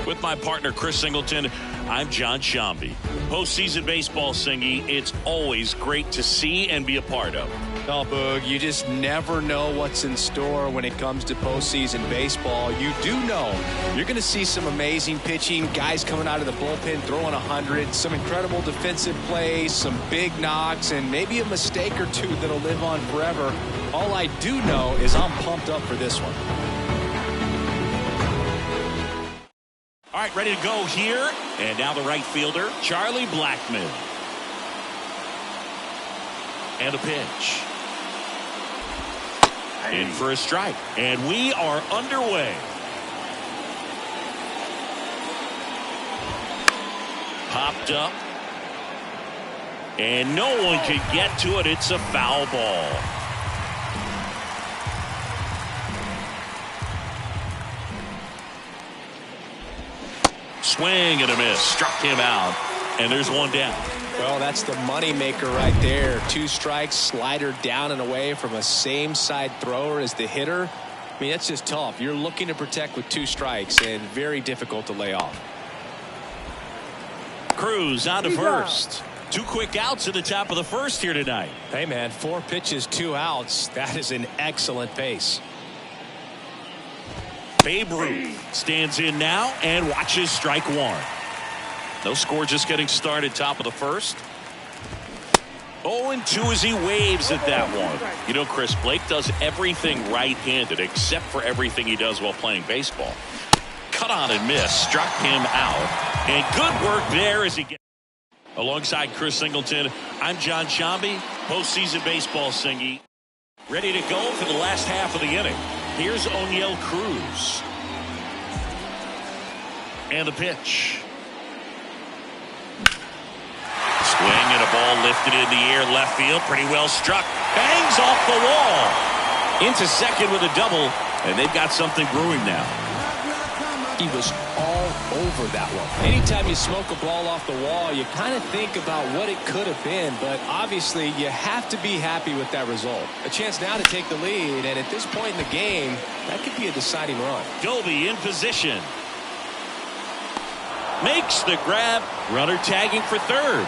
With my partner, Chris Singleton, I'm John Sciambi. Postseason baseball, Singy, it's always great to see and be a part of. Oh, Boog, you just never know what's in store when it comes to postseason baseball. You do know you're going to see some amazing pitching, guys coming out of the bullpen throwing 100, some incredible defensive plays, some big knocks, and maybe a mistake or two that'll live on forever. All I do know is I'm pumped up for this one. All right, ready to go here. And now the right fielder, Charlie Blackmon. And a pitch. In for a strike. And we are underway. Popped up. And no one can get to it. It's a foul ball. Swing and a miss. Struck him out. And there's one down. Well, that's the money maker right there. 2 strikes, slider down and away from a same side thrower as the hitter. I mean, that's just tough. You're looking to protect with 2 strikes and very difficult to lay off. Cruz on to first. 2 quick outs at the top of the first here tonight. Hey, man, 4 pitches, 2 outs. That is an excellent pace. Babe Ruth stands in now and watches strike 1. No score, just getting started, top of the first. 0-2 as he waves at that one. You know, Chris, Blake does everything right-handed except for everything he does while playing baseball. Cut on and miss, struck him out. And good work there as he gets. Alongside Chris Singleton, I'm John Sciambi, postseason baseball, Singy. Ready to go for the last half of the inning. Here's O'Neill Cruz. And the pitch. Swing and a ball lifted in the air, left field, pretty well struck. Bangs off the wall. Into second with a double, and they've got something brewing now. He was all over that one. Anytime you smoke a ball off the wall, you kind of think about what it could have been, but obviously you have to be happy with that result. A chance now to take the lead, and at this point in the game, that could be a deciding run. Dolby in position. Makes the grab. Runner tagging for third.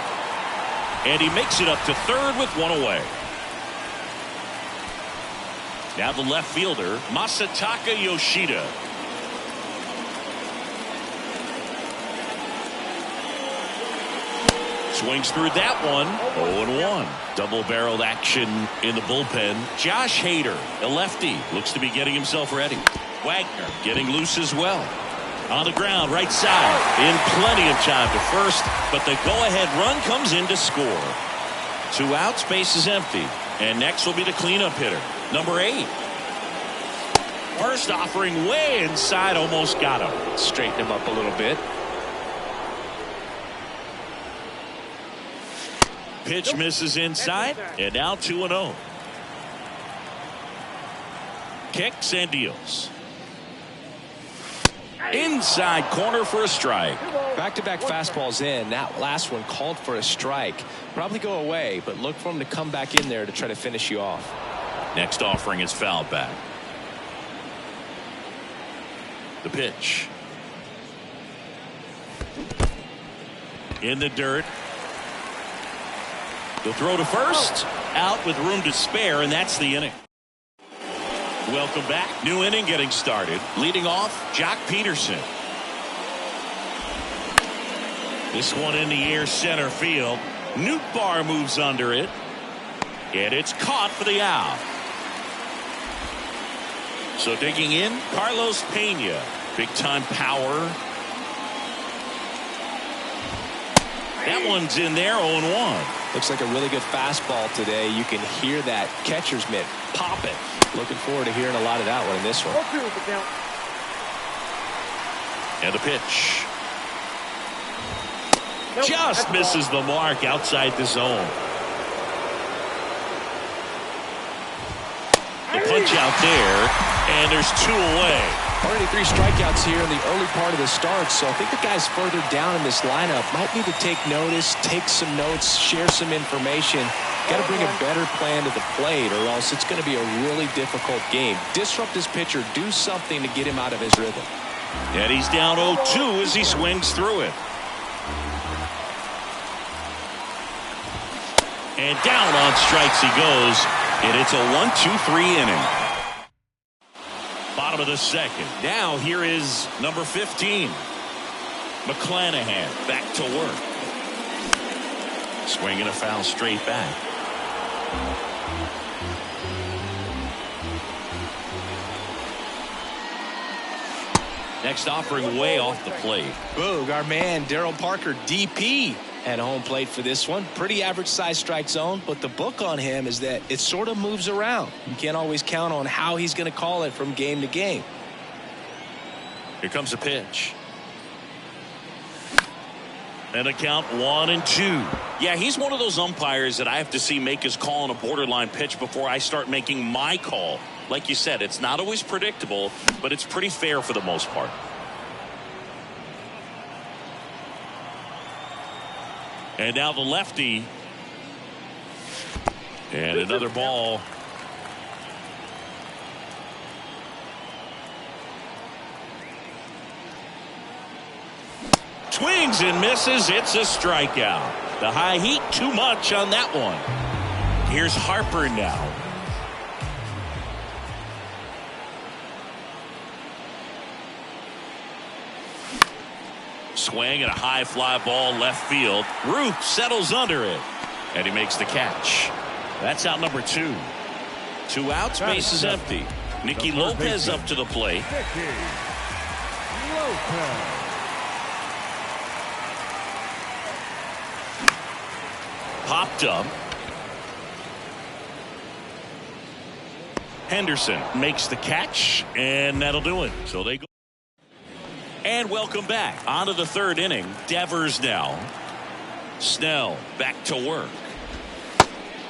And he makes it up to third with one away. Now the left fielder, Masataka Yoshida. Swings through that one. 0-1. Double-barreled action in the bullpen. Josh Hader, a lefty, looks to be getting himself ready. Wagner getting loose as well. On the ground, right side. In plenty of time to first, but the go-ahead run comes in to score. 2 outs, base is empty. And next will be the cleanup hitter, number 8. First offering way inside, almost got him. Straighten him up a little bit. Pitch misses inside, and now 2-0. Kicks and deals. Inside corner for a strike. Back-to-back fastballs in. That last one called for a strike. Probably go away, but look for him to come back in there to try to finish you off. Next offering is fouled back. The pitch. In the dirt. The throw to first. Out with room to spare, and that's the inning. Welcome back. New inning getting started. Leading off, Jock Peterson. This one in the air center field. Nootbaar moves under it. And it's caught for the out. So digging in, Carlos Pena. Big time power. That one's in there, 0-1. Looks like a really good fastball today. You can hear that catcher's mitt popping. Looking forward to hearing a lot of that one in this one. And the pitch. Just misses the mark outside the zone. The punch out there, and there's 2 away. Already 3 strikeouts here in the early part of the start, so I think the guys further down in this lineup might need to take notice, take some notes, share some information. Got to bring a better plan to the plate, or else it's going to be a really difficult game. Disrupt his pitcher, do something to get him out of his rhythm. And he's down 0-2 as he swings through it. And down on strikes he goes, and it's a 1-2-3 inning. Bottom of the second. Now here is number 15. McClanahan back to work. Swinging a foul straight back. Next offering way off the plate. Boog, our man Daryl Parker, DP, at home plate for this one. Pretty average size strike zone, but the book on him is that it sort of moves around. You can't always count on how he's going to call it from game to game. Here comes a pitch. And a count 1-2. Yeah, he's one of those umpires that I have to see make his call on a borderline pitch before I start making my call. Like you said, it's not always predictable, but it's pretty fair for the most part. And now the lefty. And another ball. Swings and misses. It's a strikeout. The high heat, too much on that one. Here's Harper now. Swing and a high fly ball left field. Ruth settles under it. And he makes the catch. That's out number 2. 2 outs, base is empty. Nicky Lopez up to the plate. Popped up. Henderson makes the catch, and that'll do it. So they go. And welcome back. On to the third inning. Devers now. Snell back to work.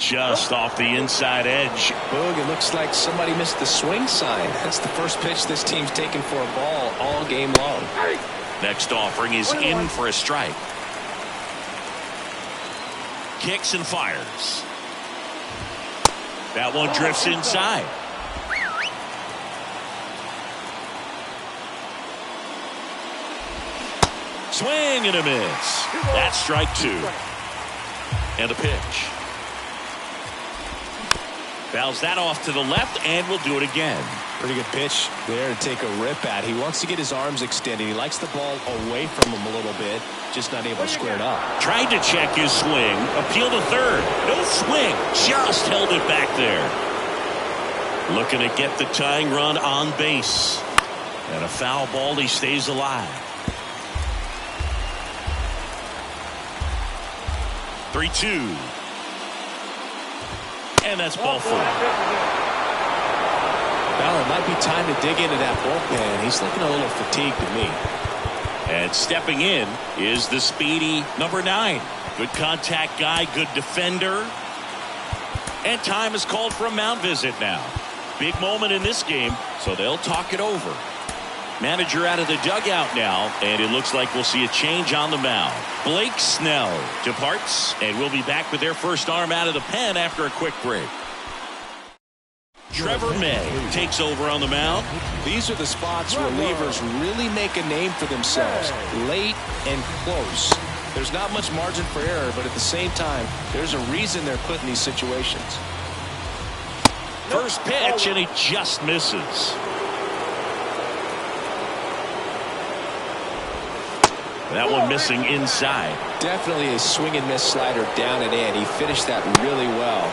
just off the inside edge. Boog, it looks like somebody missed the swing sign. That's the first pitch this team's taken for a ball all game long. Next offering is in for a strike. Kicks and fires. That one drifts inside. Swing and a miss. That's strike two. And a pitch. Fouls that off to the left, and we'll do it again. Pretty good pitch there to take a rip at. He wants to get his arms extended. He likes the ball away from him a little bit, just not able to square it up. Tried to check his swing. Appeal to third. No swing. Just held it back there. Looking to get the tying run on base. And a foul ball. He stays alive. 3-2. And that's ball four. Well, it might be time to dig into that bullpen. He's looking a little fatigued to me. And stepping in is the speedy number 9. Good contact guy, good defender. And time is called for a mound visit now. Big moment in this game, so they'll talk it over. Manager out of the dugout now, and it looks like we'll see a change on the mound. Blake Snell departs, and we'll be back with their first arm out of the pen after a quick break. Trevor May takes over on the mound. These are the spots where relievers really make a name for themselves. Late and close. There's not much margin for error, but at the same time, there's a reason they're put in these situations. First pitch, and he just misses. That one missing inside. Definitely a swing and miss slider down and in. He finished that really well.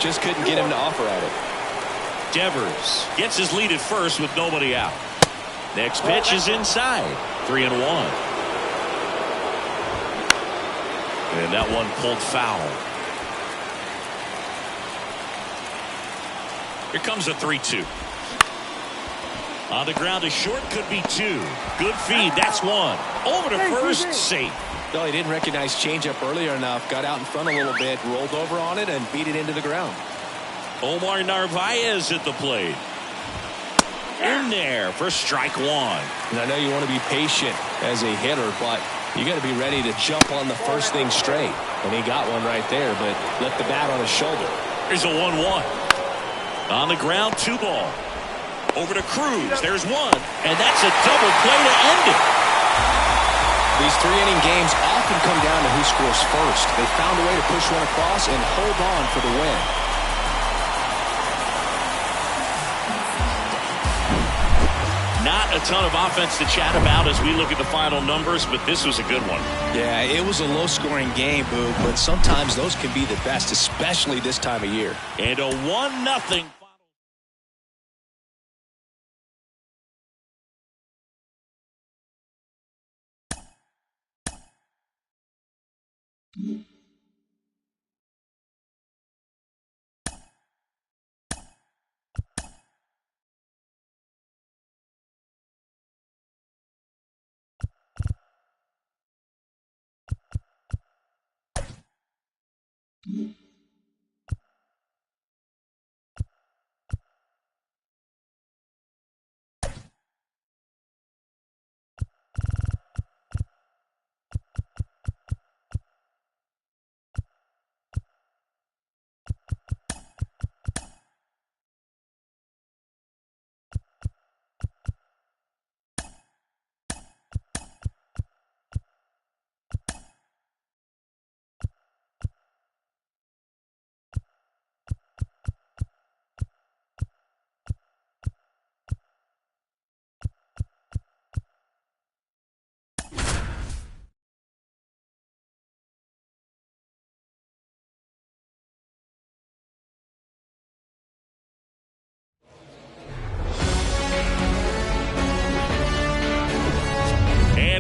Just couldn't get him to offer at it. Devers gets his lead at first with nobody out. Next pitch is inside. 3-1. And that one pulled foul. Here comes a 3-2. On the ground, a short could be 2. Good feed. That's 1. Over to first, safe. No, he didn't recognize changeup earlier enough. Got out in front a little bit, rolled over on it, and beat it into the ground. Omar Narvaez at the plate. In there for strike 1. And I know you want to be patient as a hitter, but you got to be ready to jump on the first thing straight. And he got one right there, but left the bat on his shoulder. Here's a 1-1. On the ground, 2 ball. Over to Cruz. There's 1. And that's a double play to end it. These 3-inning games often come down to who scores first. They found a way to push one across and hold on for the win. Not a ton of offense to chat about as we look at the final numbers, but this was a good one. Yeah, it was a low-scoring game, Boog, but sometimes those can be the best, especially this time of year. And a 1-0.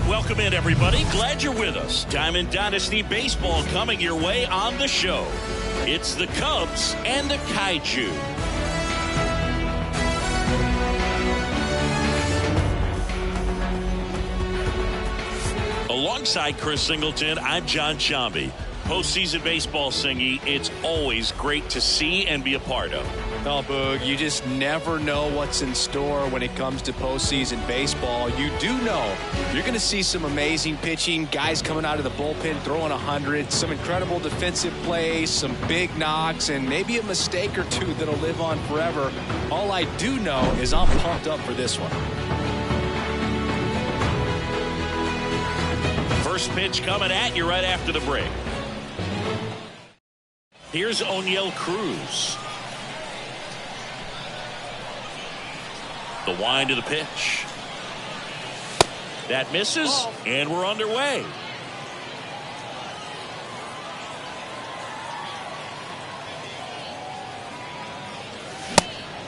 Welcome in, everybody. Glad you're with us. Diamond Dynasty Baseball coming your way on the show. It's the Cubs and the Kaiju. Alongside Chris Singleton, I'm John Shambi. Postseason baseball, Singy, it's always great to see and be a part of. Oh, Boog, you just never know what's in store when it comes to postseason baseball. You do know you're going to see some amazing pitching, guys coming out of the bullpen throwing 100, some incredible defensive plays, some big knocks, and maybe a mistake or two that'll live on forever. All I do know is I'm pumped up for this one. First pitch coming at you right after the break. Here's O'Neill Cruz. The wind of the pitch. That misses, and we're underway.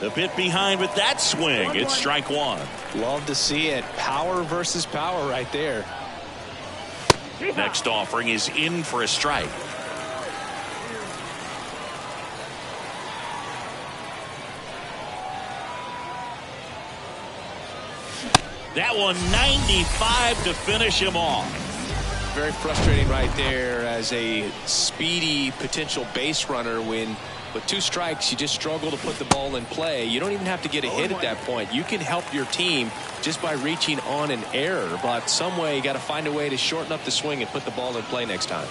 The bit behind with that swing. It's strike one. Love to see it. Power versus power right there. Next offering is in for a strike. That one 95 to finish him off. Very frustrating right there as a speedy potential base runner when with 2 strikes you just struggle to put the ball in play. You don't even have to get a hit at that point. You can help your team just by reaching on an error, but some way you got to find a way to shorten up the swing and put the ball in play next time.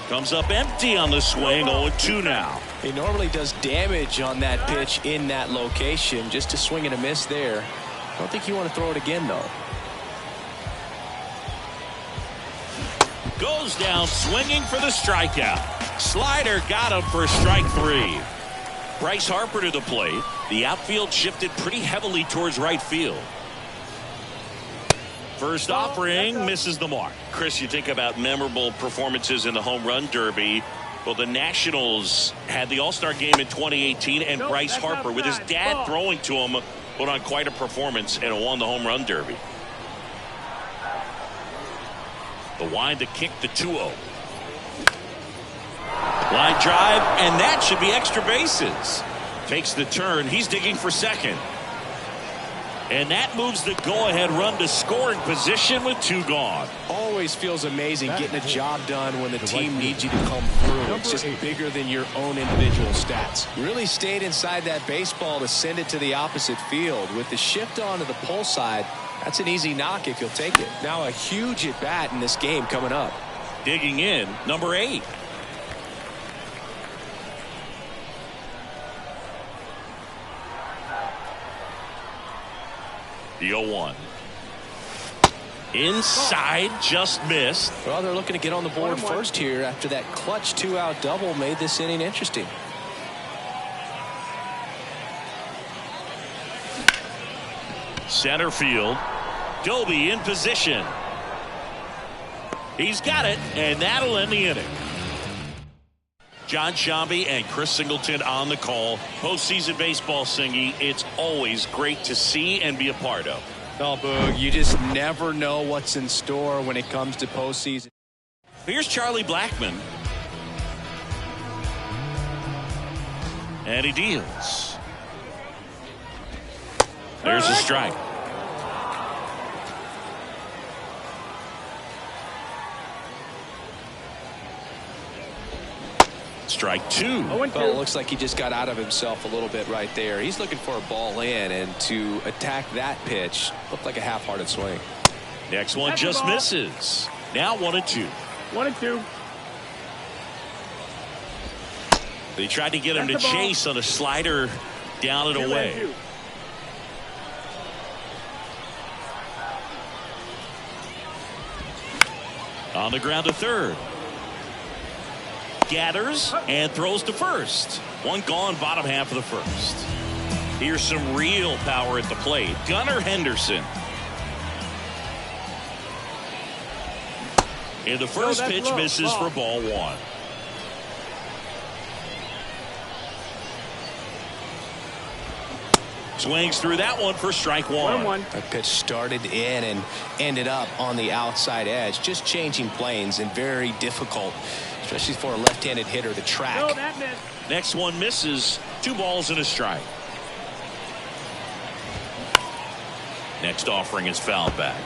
Comes up empty on the swing. 0-2 now. He normally does damage on that pitch in that location. Just a swing and a miss there. I don't think you want to throw it again, though. Goes down swinging for the strikeout. Slider got him for strike 3. Bryce Harper to the plate. The outfield shifted pretty heavily towards right field. First offering misses the mark. Chris, you think about memorable performances in the home run derby. Well, the Nationals had the All-Star game in 2018, and Bryce Harper, with his dad throwing to him, put on quite a performance and won the home run derby. The wind to kick the 2-0. Line drive, and that should be extra bases. Takes the turn. He's digging for second. And that moves the go-ahead run to scoring position with 2 gone. Always feels amazing getting a job done when the team needs you to come through. It's just bigger than your own individual stats. Really stayed inside that baseball to send it to the opposite field. With the shift onto the pull side, that's an easy knock if you'll take it. Now a huge at-bat in this game coming up. Digging in, number 8. The 0-1. Inside, just missed. Well, they're looking to get on the board first here after that clutch 2-out double made this inning interesting. Center field. Doby in position. He's got it, and that'll end the inning. John Shambi and Chris Singleton on the call. Postseason baseball, Singy, it's always great to see and be a part of. Oh, Boog, you just never know what's in store when it comes to postseason. Here's Charlie Blackmon. And he deals. There's a strike. Strike 2. Well, it looks like he just got out of himself a little bit right there. He's looking for a ball in, and to attack that pitch looked like a half-hearted swing. Next one just misses. Now 1-2. 1-2. They tried to get him to chase on a slider down and away. On the ground to third. Gathers and throws to first. One gone, bottom half of the first. Here's some real power at the plate. Gunnar Henderson. And the first pitch misses for ball 1. Swings through that one for strike 1. That pitch started in and ended up on the outside edge. Just changing planes and very difficult, especially for a left-handed hitter to track. Next one misses. 2 balls and a strike. Next offering is fouled back.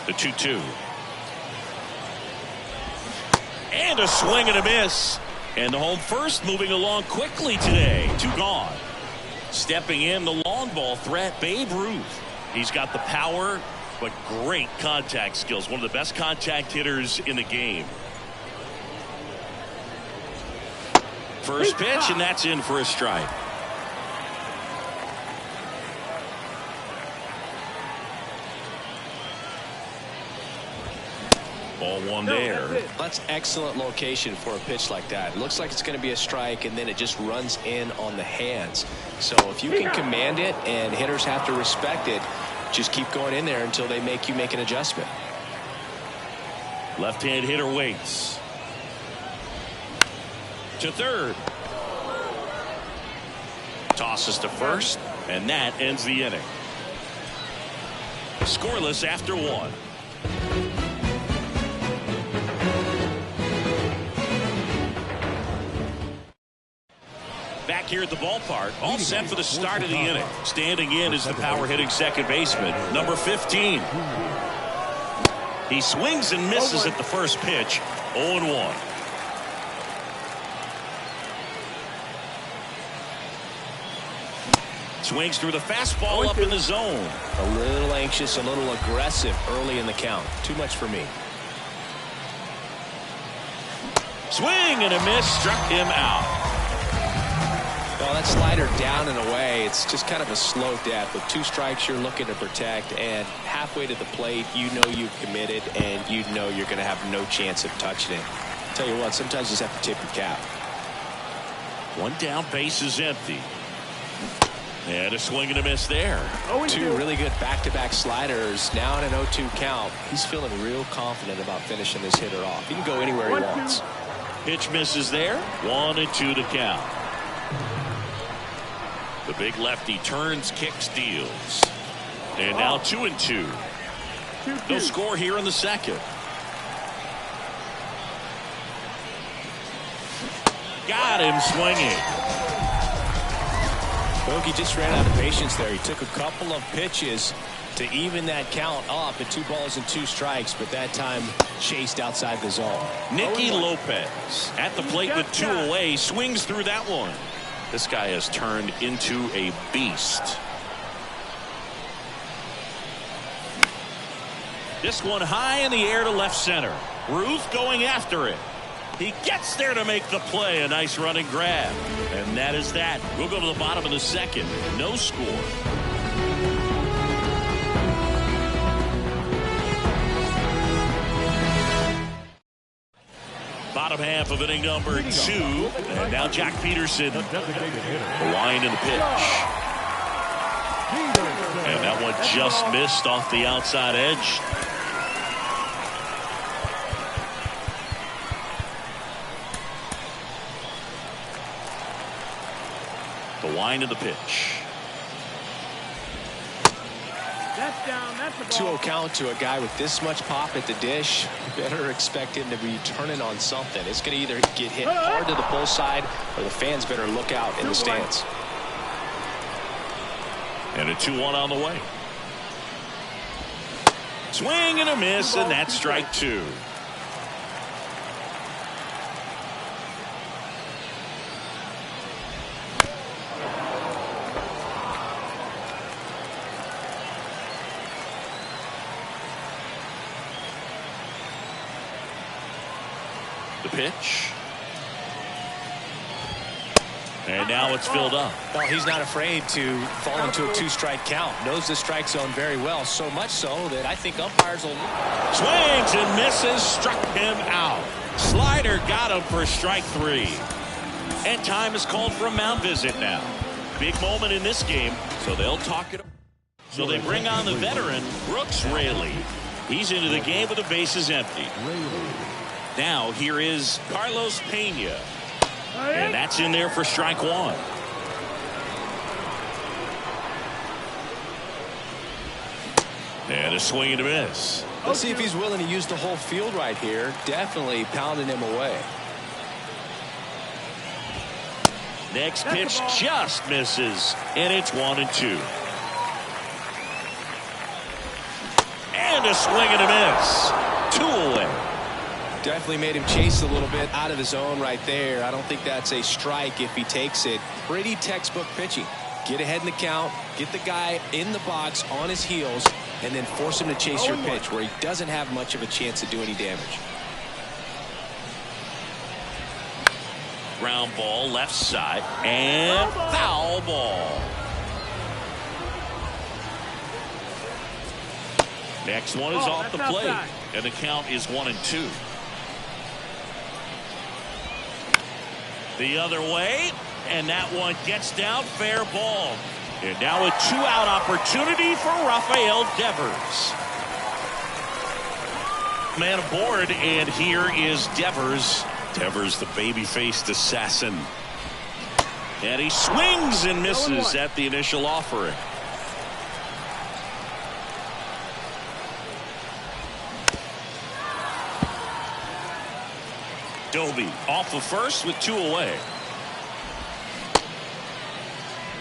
The 2-2. And a swing and a miss. And the home first moving along quickly today. 2 gone. Stepping in, the long ball threat, Babe Ruth. He's got the power, but great contact skills. One of the best contact hitters in the game. First pitch, and that's in for a strike. Ball 1 there. That's excellent location for a pitch like that. It looks like it's going to be a strike, and then it just runs in on the hands. So if you can command it and hitters have to respect it, just keep going in there until they make you make an adjustment. Left-hand hitter waits. To third. Tosses to first, and that ends the inning. Scoreless after 1. Back here at the ballpark, all set for the start of the inning. Standing in is the power-hitting second baseman, number 15. He swings and misses at the first pitch, 0-1. Swings through the fastball up in the zone. A little anxious, a little aggressive early in the count. Too much for me. Swing and a miss, struck him out. Well, that slider down and away, it's just kind of a slow death. With 2 strikes, you're looking to protect, and halfway to the plate, you know you've committed, and you know you're going to have no chance of touching it. Tell you what, sometimes you just have to tip your cap. 1 down, base is empty. And a swing and a miss there. 2 really good back-to-back sliders. Now in an 0-2 count. He's feeling real confident about finishing this hitter off. He can go anywhere he wants. Pitch misses there. 1-2 to count. The big lefty turns, kicks, deals. And now 2-2. No score here in the second. Got him swinging. Bogey just ran out of patience there. He took a couple of pitches to even that count up at 2 balls and 2 strikes, but that time chased outside the zone. Nicky Lopez at the plate with 2 away, swings through that one. This guy has turned into a beast. This one high in the air to left center. Ruth going after it. He gets there to make the play. A nice running grab. And that is that. We'll go to the bottom of the second. No score. Bottom half of inning number 2. And now Jack Peterson. The line in the pitch. And that one just missed off the outside edge. The line of the pitch. That's down. That's the ball. 2-0 count to a guy with this much pop at the dish. You better expect him to be turning on something. It's going to either get hit hard to the pull side, or the fans better look out in the stands. And a 2-1 on the way. Swing and a miss, and that's strike 2. The pitch. And now it's filled up. Well, he's not afraid to fall into a 2-strike count. Knows the strike zone very well, so much so that I think umpires will. Swings and misses, struck him out. Slider got him for strike 3. And time is called for a mound visit now. Big moment in this game, so they'll talk it up. So they bring on the veteran, Brooks Raley. He's into the game with the bases empty. Now here is Carlos Pena. And that's in there for strike 1. And a swing and a miss. Let's see if he's willing to use the whole field right here. Definitely pounding him away. Next pitch just misses. And it's 1-2. And a swing and a miss. 2 away. Definitely made him chase a little bit out of the zone right there. I don't think that's a strike if he takes it. Pretty textbook pitching. Get ahead in the count, get the guy in the box on his heels, and then force him to chase your pitch where he doesn't have much of a chance to do any damage. Ground ball left side and foul ball. Next one is off the plate, outside. And the count is 1-2. The other way, and that one gets down, fair ball. And now a two-out opportunity for Rafael Devers. Man aboard, and here is Devers. Devers, the baby-faced assassin. And he swings and misses at the initial offering. Doby off of first with 2 away.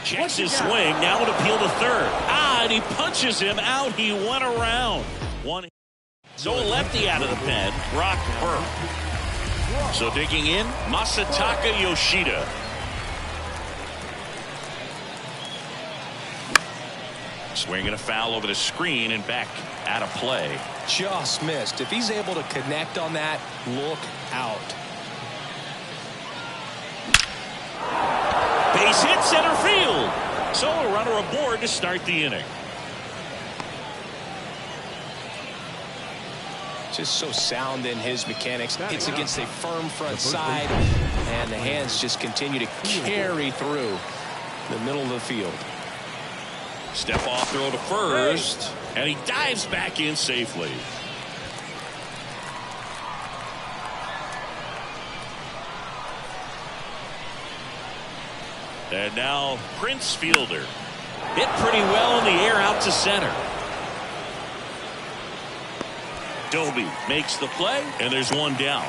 Checks his swing. Now an appeal to third. And he punches him out. He went around. So a lefty out of the pen, Brock Burke. So digging in, Masataka Yoshida. Swinging a foul over the screen and back out of play. Just missed. If he's able to connect on that, look out. Base hit center field. So a runner aboard to start the inning. Just so sound in his mechanics. Hits against a firm front side, and the hands just continue to carry through the middle of the field. Step off throw to first, and he dives back in safely. And now Prince Fielder. Hit pretty well in the air out to center. Doby makes the play, and there's one down.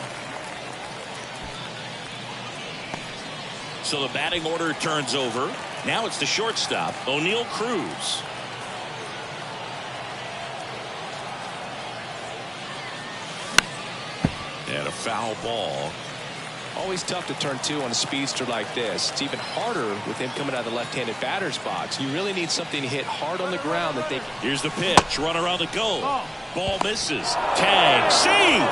So the batting order turns over. Now it's the shortstop, O'Neal Cruz. And a foul ball. Always tough to turn 2 on a speedster like this. It's even harder with him coming out of the left-handed batter's box. You really need something to hit hard on the ground that they can. Here's the pitch. Runner on the go. Ball misses. Tag. Save.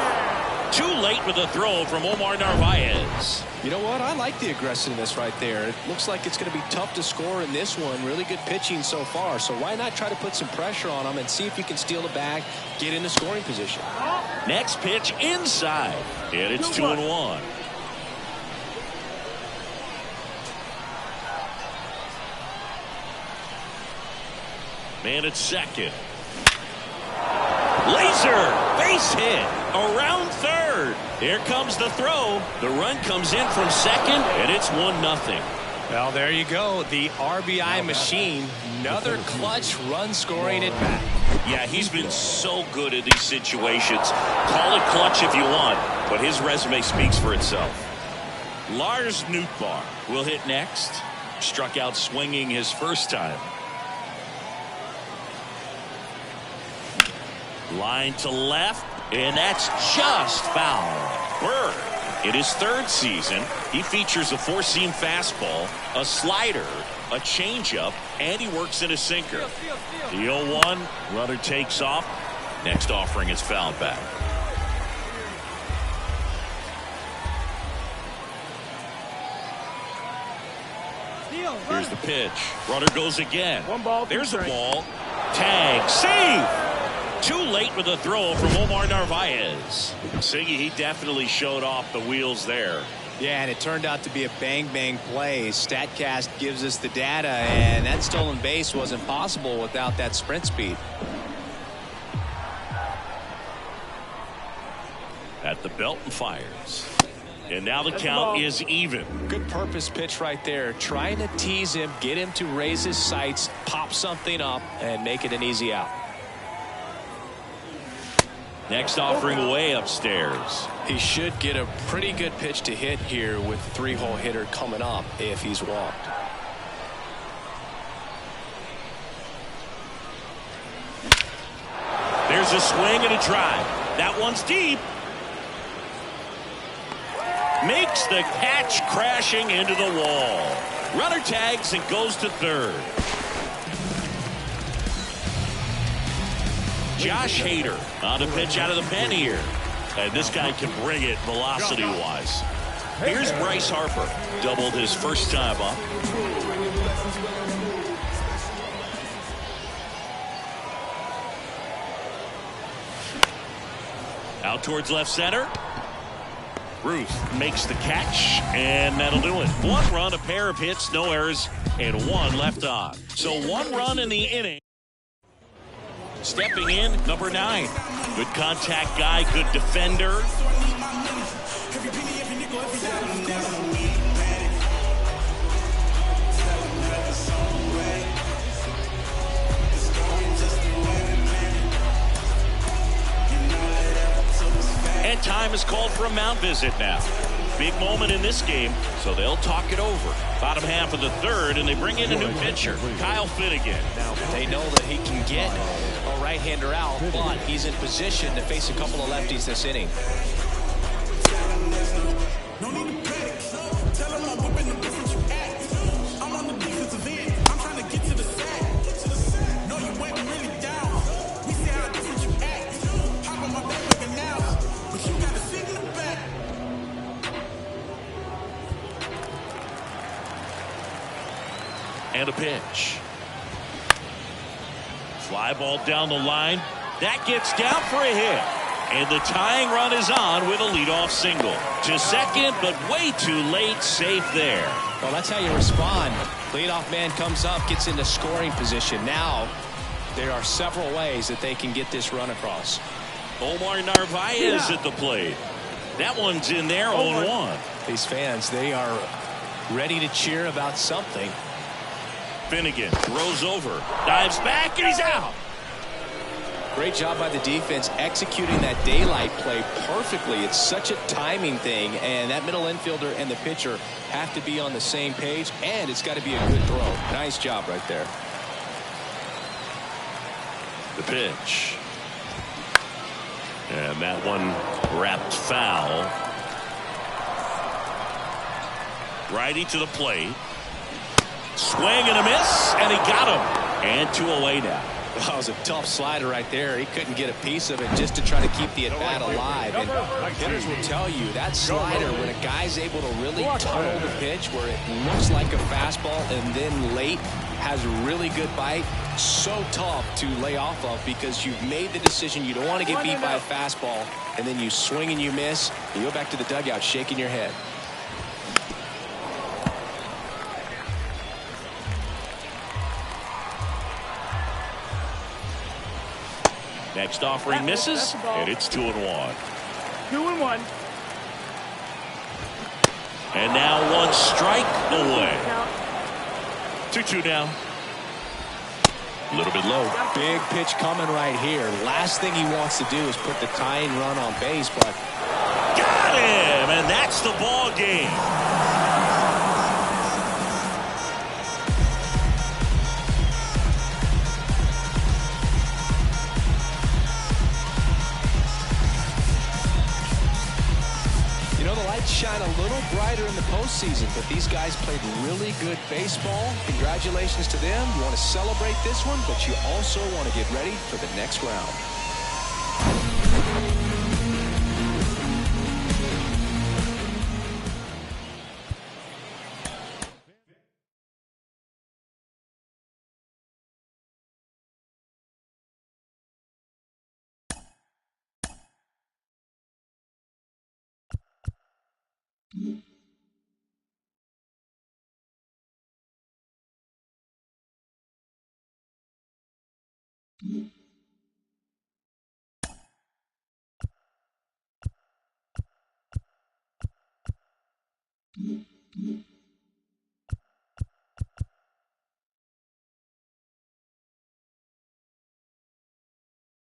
Too late with a throw from Omar Narvaez. You know what? I like the aggressiveness right there. It looks like it's going to be tough to score in this one. Really good pitching so far. So why not try to put some pressure on him and see if you can steal the bag, get in the scoring position. Next pitch inside. And it's 2-1. Man at second. Laser base hit around third. Here comes the throw. The run comes in from second, and it's 1-0. Well, there you go. The RBI machine. Another clutch run scoring at bat. Yeah, he's been so good at these situations. Call it clutch if you want, but his resume speaks for itself. Lars Nootbaar will hit next. Struck out swinging his first time. Line to left, and that's just foul. Bird, in his third season, he features a four-seam fastball, a slider, a changeup, and he works in a sinker. The 0-1, runner takes off. Next offering is fouled back. Here's the pitch. Runner goes again. There's a ball. Tag. Save. Too late with a throw from Omar Narvaez. Siggy, he definitely showed off the wheels there. Yeah, and it turned out to be a bang-bang play. StatCast gives us the data, and that stolen base wasn't possible without that sprint speed. At the belt and fires. And now the count is even. Good purpose pitch right there. Trying to tease him, get him to raise his sights, pop something up, and make it an easy out. Next offering way upstairs. He should get a pretty good pitch to hit here with the three-hole hitter coming up if he's walked. There's a swing and a drive. That one's deep. makes the catch crashing into the wall. Runner tags and goes to third. Josh Hader on the pitch out of the pen here. And this guy can bring it velocity-wise. Here's Bryce Harper. Doubled his first time up. Out towards left center. Ruth makes the catch, and that'll do it. One run, a pair of hits, no errors, and one left on. So one run in the inning. Stepping in, number 9. Good contact guy, good defender. And time is called for a mound visit now. Big moment in this game, so they'll talk it over. Bottom half of the third, and they bring in a new pitcher, Kyle Finnegan. Now, they know that he can get a right-hander out, but he's in position to face a couple of lefties this inning. And a pitch. Fly ball down the line. That gets down for a hit. And the tying run is on with a leadoff single. To second, but way too late. Safe there. Well, that's how you respond. Leadoff man comes up, gets into scoring position. Now, there are several ways that they can get this run across. Omar Narvaez at the plate. That one's in there, 0-1. These fans, they are ready to cheer about something. Finnegan throws over, dives back, and he's out. Great job by the defense executing that daylight play perfectly. It's such a timing thing, and that middle infielder and the pitcher have to be on the same page, and it's got to be a good throw. Nice job right there. The pitch. And that one wrapped foul. Righty to the plate. Swing and a miss, and he got him. And 2 away now. That was a tough slider right there. He couldn't get a piece of it just to try to keep the at-bat alive. And hitters will tell you that slider, when a guy's able to really tunnel the pitch where it looks like a fastball and then late has a really good bite, so tough to lay off of because you've made the decision you don't want to get beat by a fastball, and then you swing and you miss. You go back to the dugout shaking your head. Next offering misses, and it's 2-1. 2-1. And now one strike away. 2-2 now. A little bit low. Big pitch coming right here. Last thing he wants to do is put the tying run on base, but got him, and that's the ball game. Shine a little brighter in the postseason, but these guys played really good baseball. Congratulations to them. You want to celebrate this one, but you also want to get ready for the next round. Mm-hmm.